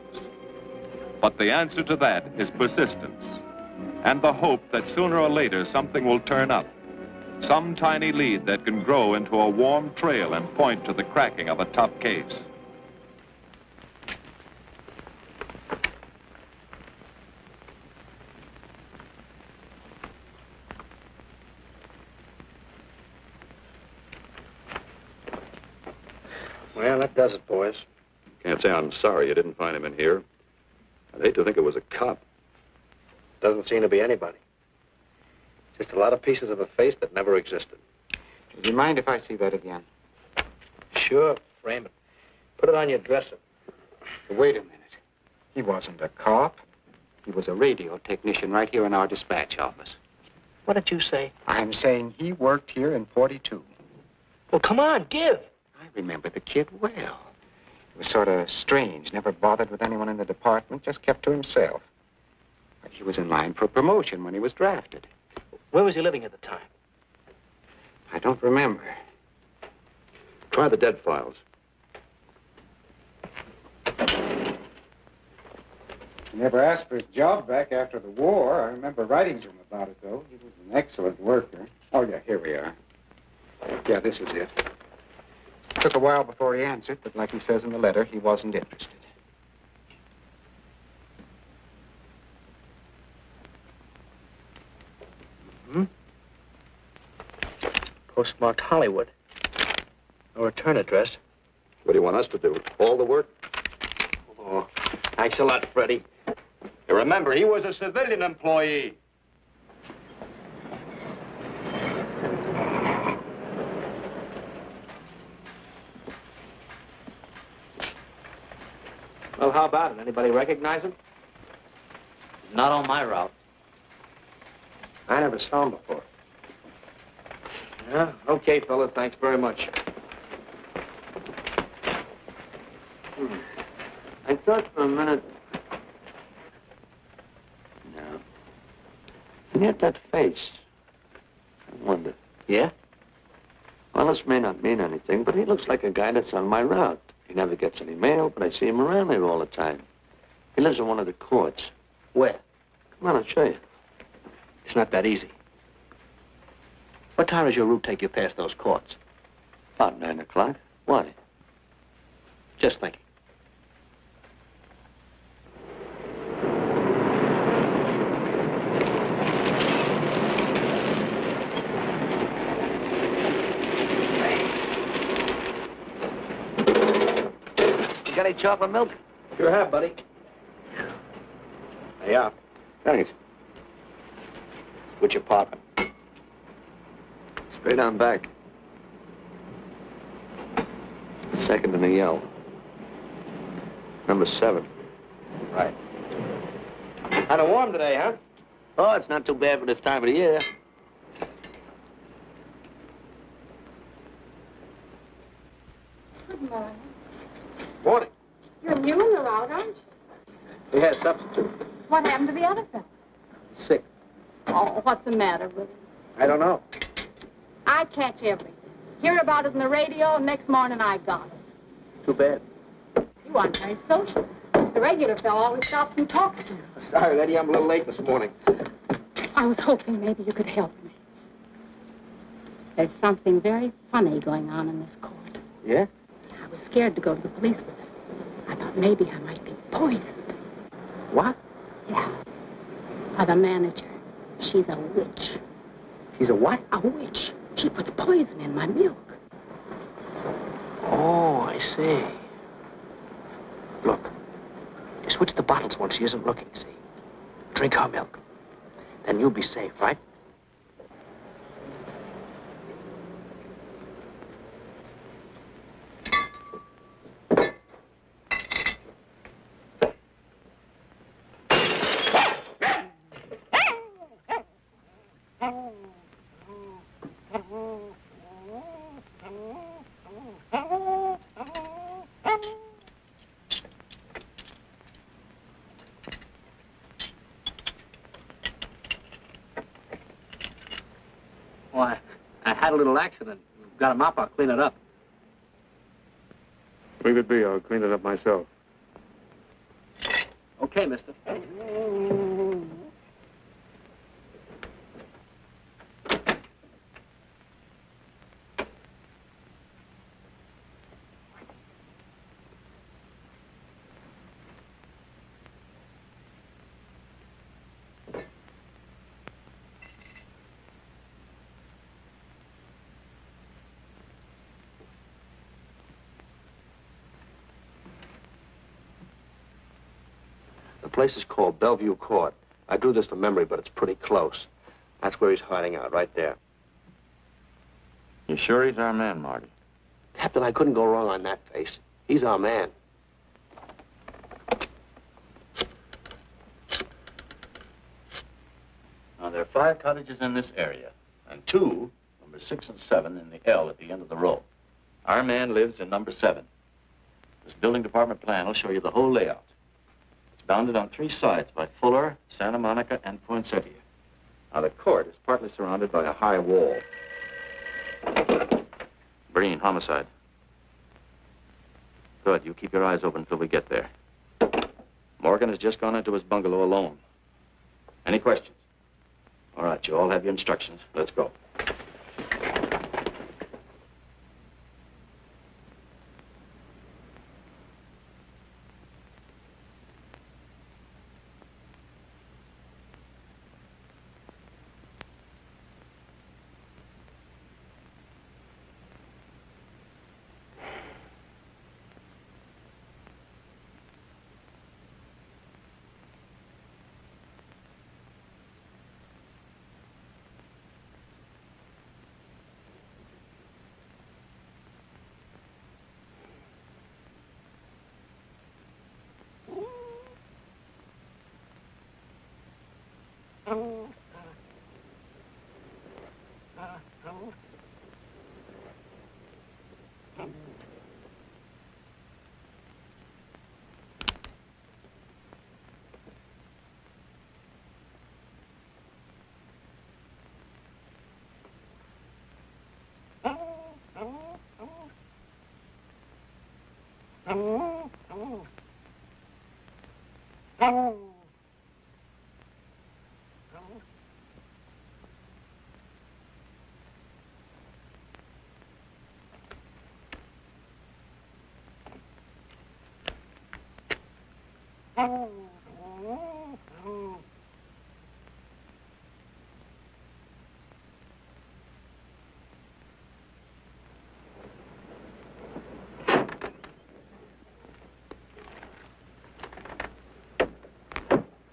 But the answer to that is persistence, and the hope that sooner or later something will turn up, some tiny lead that can grow into a warm trail and point to the cracking of a tough case. Well, that does it, boys. Can't say I'm sorry you didn't find him in here. I'd hate to think it was a cop. Doesn't seem to be anybody. Just a lot of pieces of a face that never existed. Do you mind if I see that again? Sure, frame it. Put it on your dresser. Wait a minute. He wasn't a cop. He was a radio technician right here in our dispatch office. What did you say? I'm saying he worked here in 42. Well, come on, give. I remember the kid well. He was sort of strange, never bothered with anyone in the department, just kept to himself. But he was in line for promotion when he was drafted. Where was he living at the time? I don't remember. Try the dead files. He never asked for his job back after the war. I remember writing to him about it, though. He was an excellent worker. Oh, yeah, here we are. Yeah, this is it. Took a while before he answered, but like he says in the letter, he wasn't interested. Hmm? Postmarked Hollywood. No return address. What do you want us to do? All the work? Oh, thanks a lot, Freddie. You remember, he was a civilian employee. Well, how about it? Anybody recognize him? Not on my route. I never saw him before. Yeah, okay, fellas, thanks very much. I thought for a minute... No. And yet that face. I wonder. Yeah? Well, this may not mean anything, but he looks like a guy that's on my route. He never gets any mail, but I see him around here all the time. He lives in one of the courts. Where? Come on, I'll show you. It's not that easy. What time does your route take you past those courts? About 9 o'clock. Why? Just thinking. You got any chocolate milk? Sure have, buddy. Yeah. Thanks. Which apartment? Straight on back. Second in the yell. Number 7. Right. Kind of warm today, huh? Oh, it's not too bad for this time of the year. Good morning. Morning. You're new in the route, aren't you? We had substitute. What happened to the other fellow? Sick. Oh, what's the matter with him? I don't know. I catch everything. Hear about it on the radio, and next morning I got it. Too bad. You aren't very social. The regular fellow always stops and talks to you. Sorry, lady, I'm a little late this morning. I was hoping maybe you could help me. There's something very funny going on in this court. Yeah? I was scared to go to the police with it. I thought maybe I might be poisoned. What? Yeah. By the manager. She's a witch. She's a what? A witch. She puts poison in my milk. Oh, I see. Look, you switch the bottles when she isn't looking, see? Drink her milk. Then you'll be safe, right? Why, I had a little accident. Got a mop, I'll clean it up. Leave it be. I'll clean it up myself. Okay, mister. The place is called Bellevue Court. I drew this from memory, but it's pretty close. That's where he's hiding out, right there. You sure he's our man, Marty? Captain, I couldn't go wrong on that face. He's our man. Now, there are 5 cottages in this area, and 2, number 6 and 7, in the L at the end of the row. Our man lives in number 7. This building department plan will show you the whole layout. It's bounded on 3 sides by Fuller, Santa Monica, and Poinsettia. Now, the court is partly surrounded by a high wall. Breen, homicide. Good. You keep your eyes open until we get there. Morgan has just gone into his bungalow alone. Any questions? All right, you all have your instructions. Let's go.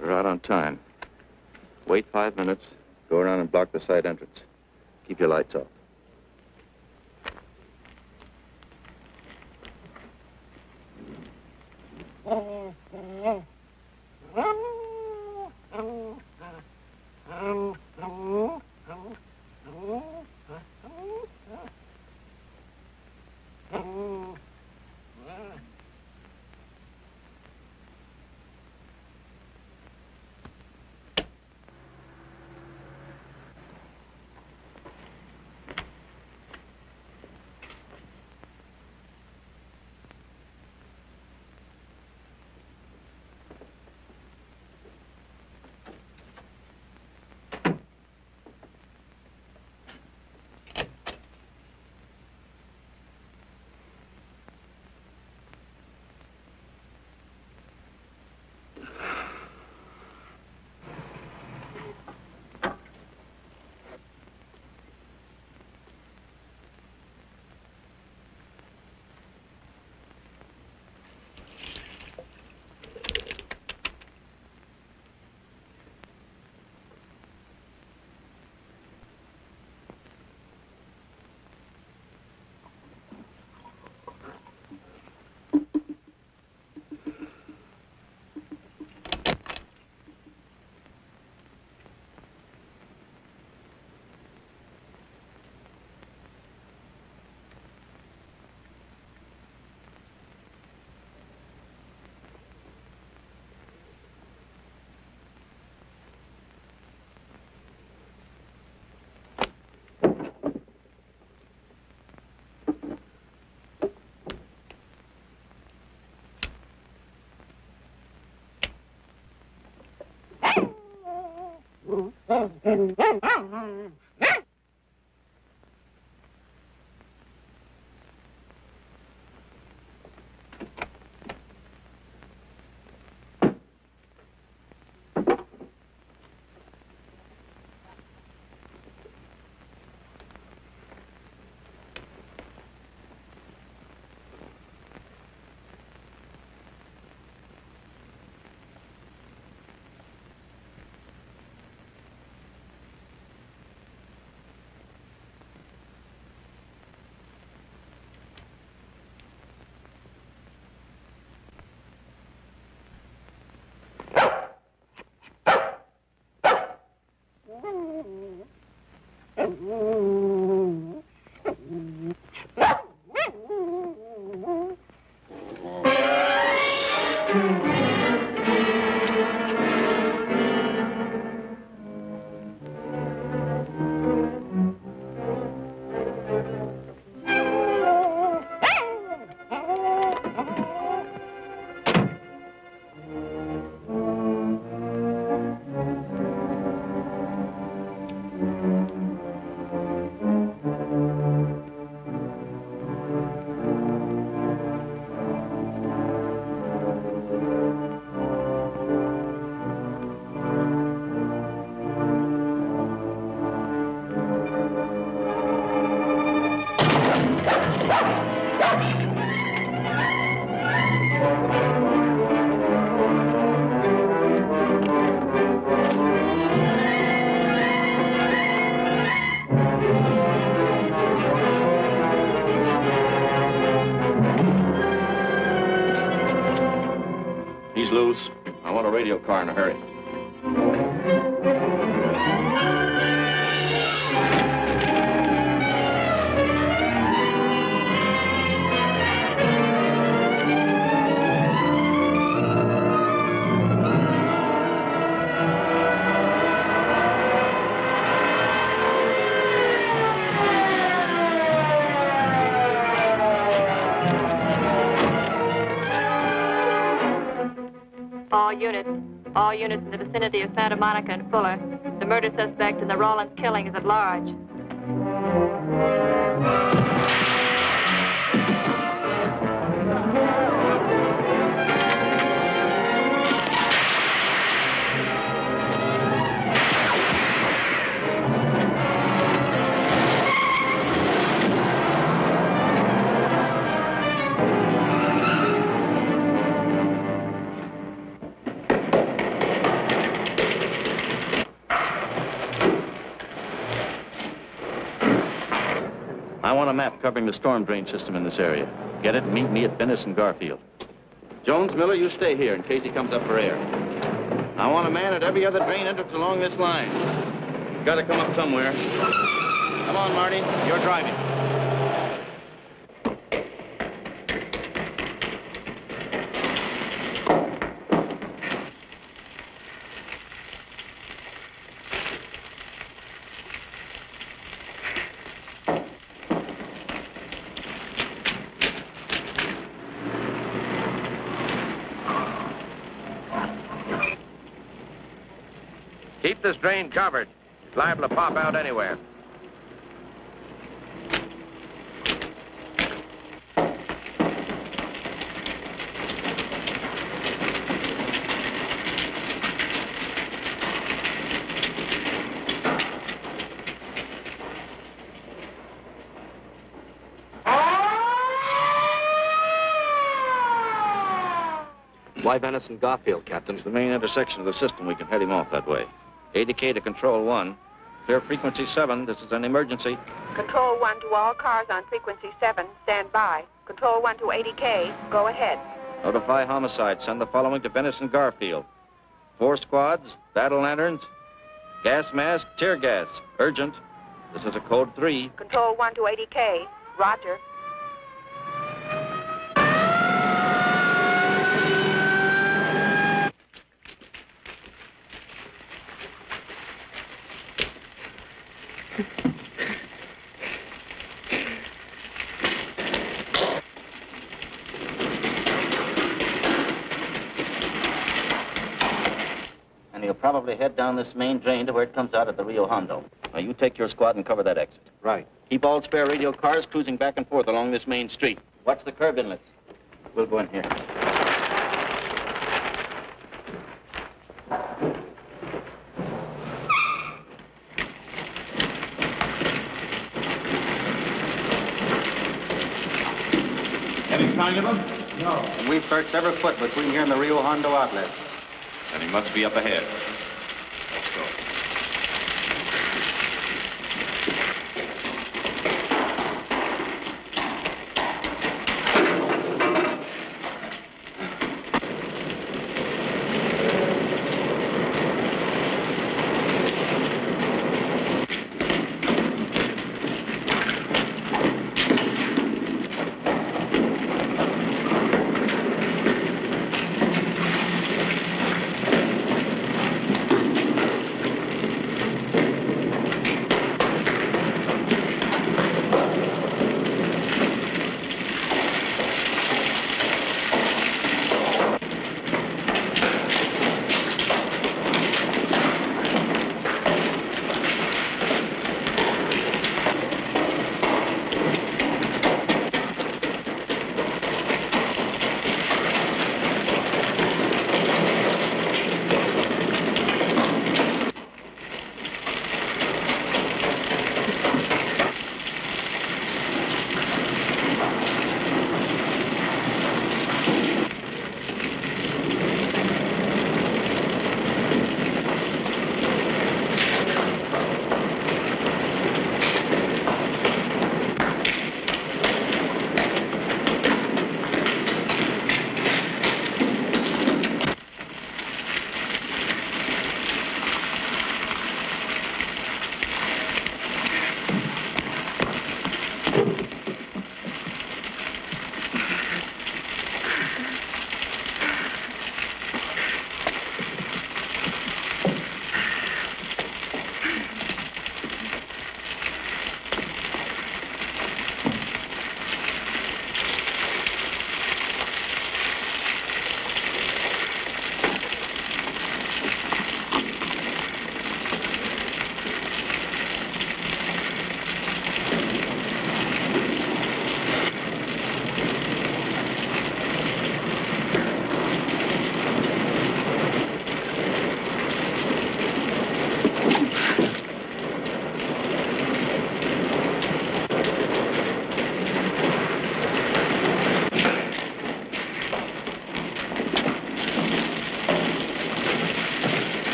We're out on time. Wait 5 minutes. Go around and block the side entrance. Keep your lights off. car in a hurry. All units in the vicinity of Santa Monica and Fuller. The murder suspect in the Rollins killing is at large. I want a map covering the storm drain system in this area. Get it and meet me at Venice and Garfield. Jones, Miller, you stay here in case he comes up for air. I want a man at every other drain entrance along this line. He's got to come up somewhere. Come on, Marty. You're driving. Keep this drain covered. It's liable to pop out anywhere. Why Venice and Garfield, Captain? It's the main intersection of the system. We can head him off that way. ADK to Control 1. Clear frequency 7. This is an emergency. Control 1 to all cars on frequency 7. Stand by. Control 1 to ADK. Go ahead. Notify homicide. Send the following to Venice and Garfield. 4 squads, battle lanterns, gas mask, tear gas. Urgent. This is a code 3. Control 1 to ADK. Roger. And he'll probably head down this main drain to where it comes out at the Rio Hondo. Now, you take your squad and cover that exit. Right. Keep all spare radio cars cruising back and forth along this main street. Watch the curb inlets. We'll go in here. Any sign of him? No. And we've searched every foot between here and the Rio Hondo outlet. Then he must be up ahead. Let's go.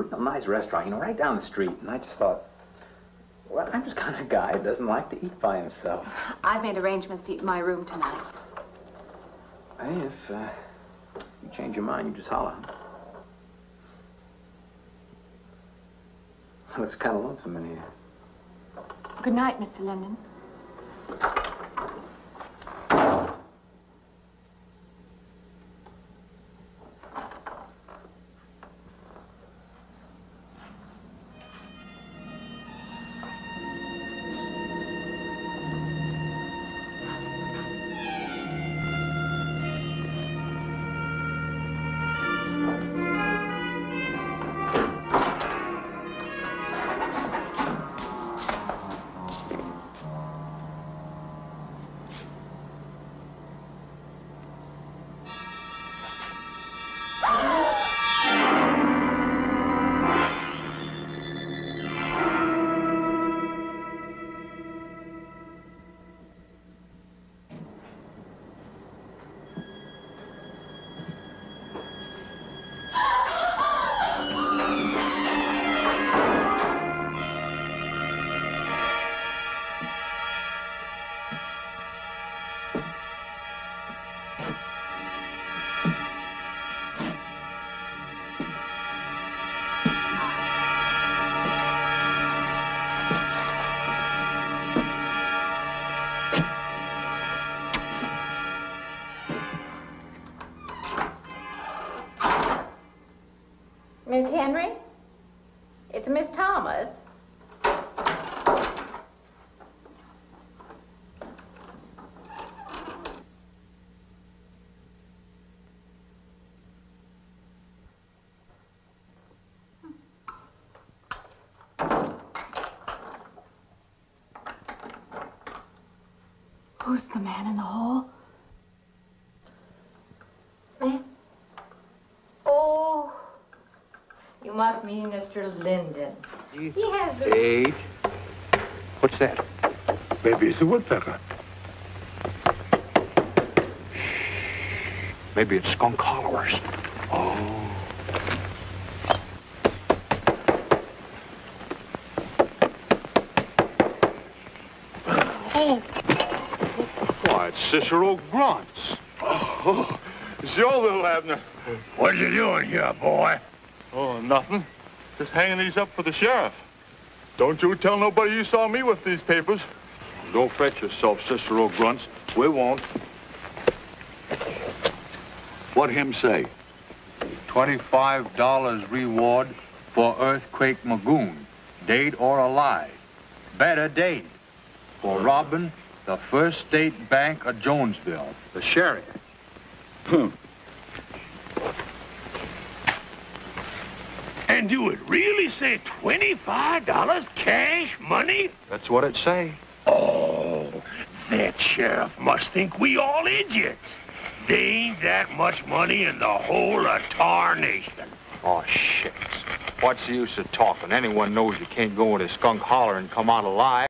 real nice restaurant, you know, right down the street. And I just thought, well, I'm just kind of a guy who doesn't like to eat by himself. I've made arrangements to eat in my room tonight. Hey, if you change your mind, you just holler. Looks kind of lonesome in here. Good night, Mr. Linden. Miss Henry? It's Miss Thomas. Who's the man in the hall? Man? Oh, you must mean Mr. Linden. He has the... Eight. What's that? Maybe it's a woodpecker. Maybe it's skunk hollowers. Oh. Oh. Why, it's Cicero Grunts. Oh, it's your little Abner. What you doing here, boy? Oh, nothing. Just hanging these up for the sheriff. Don't you tell nobody you saw me with these papers. Go fetch yourself, Cicero Grunts. We won't. What him say? $25 reward for Earthquake Magoon, dead or alive. Better dead. For robbing the First State Bank of Jonesville. The sheriff. And you would really say $25 cash money? That's what it say. Oh, that sheriff must think we all idiots. There ain't that much money in the whole of tarnation. Oh, shit. What's the use of talking? Anyone knows you can't go into Skunk Holler and come out alive.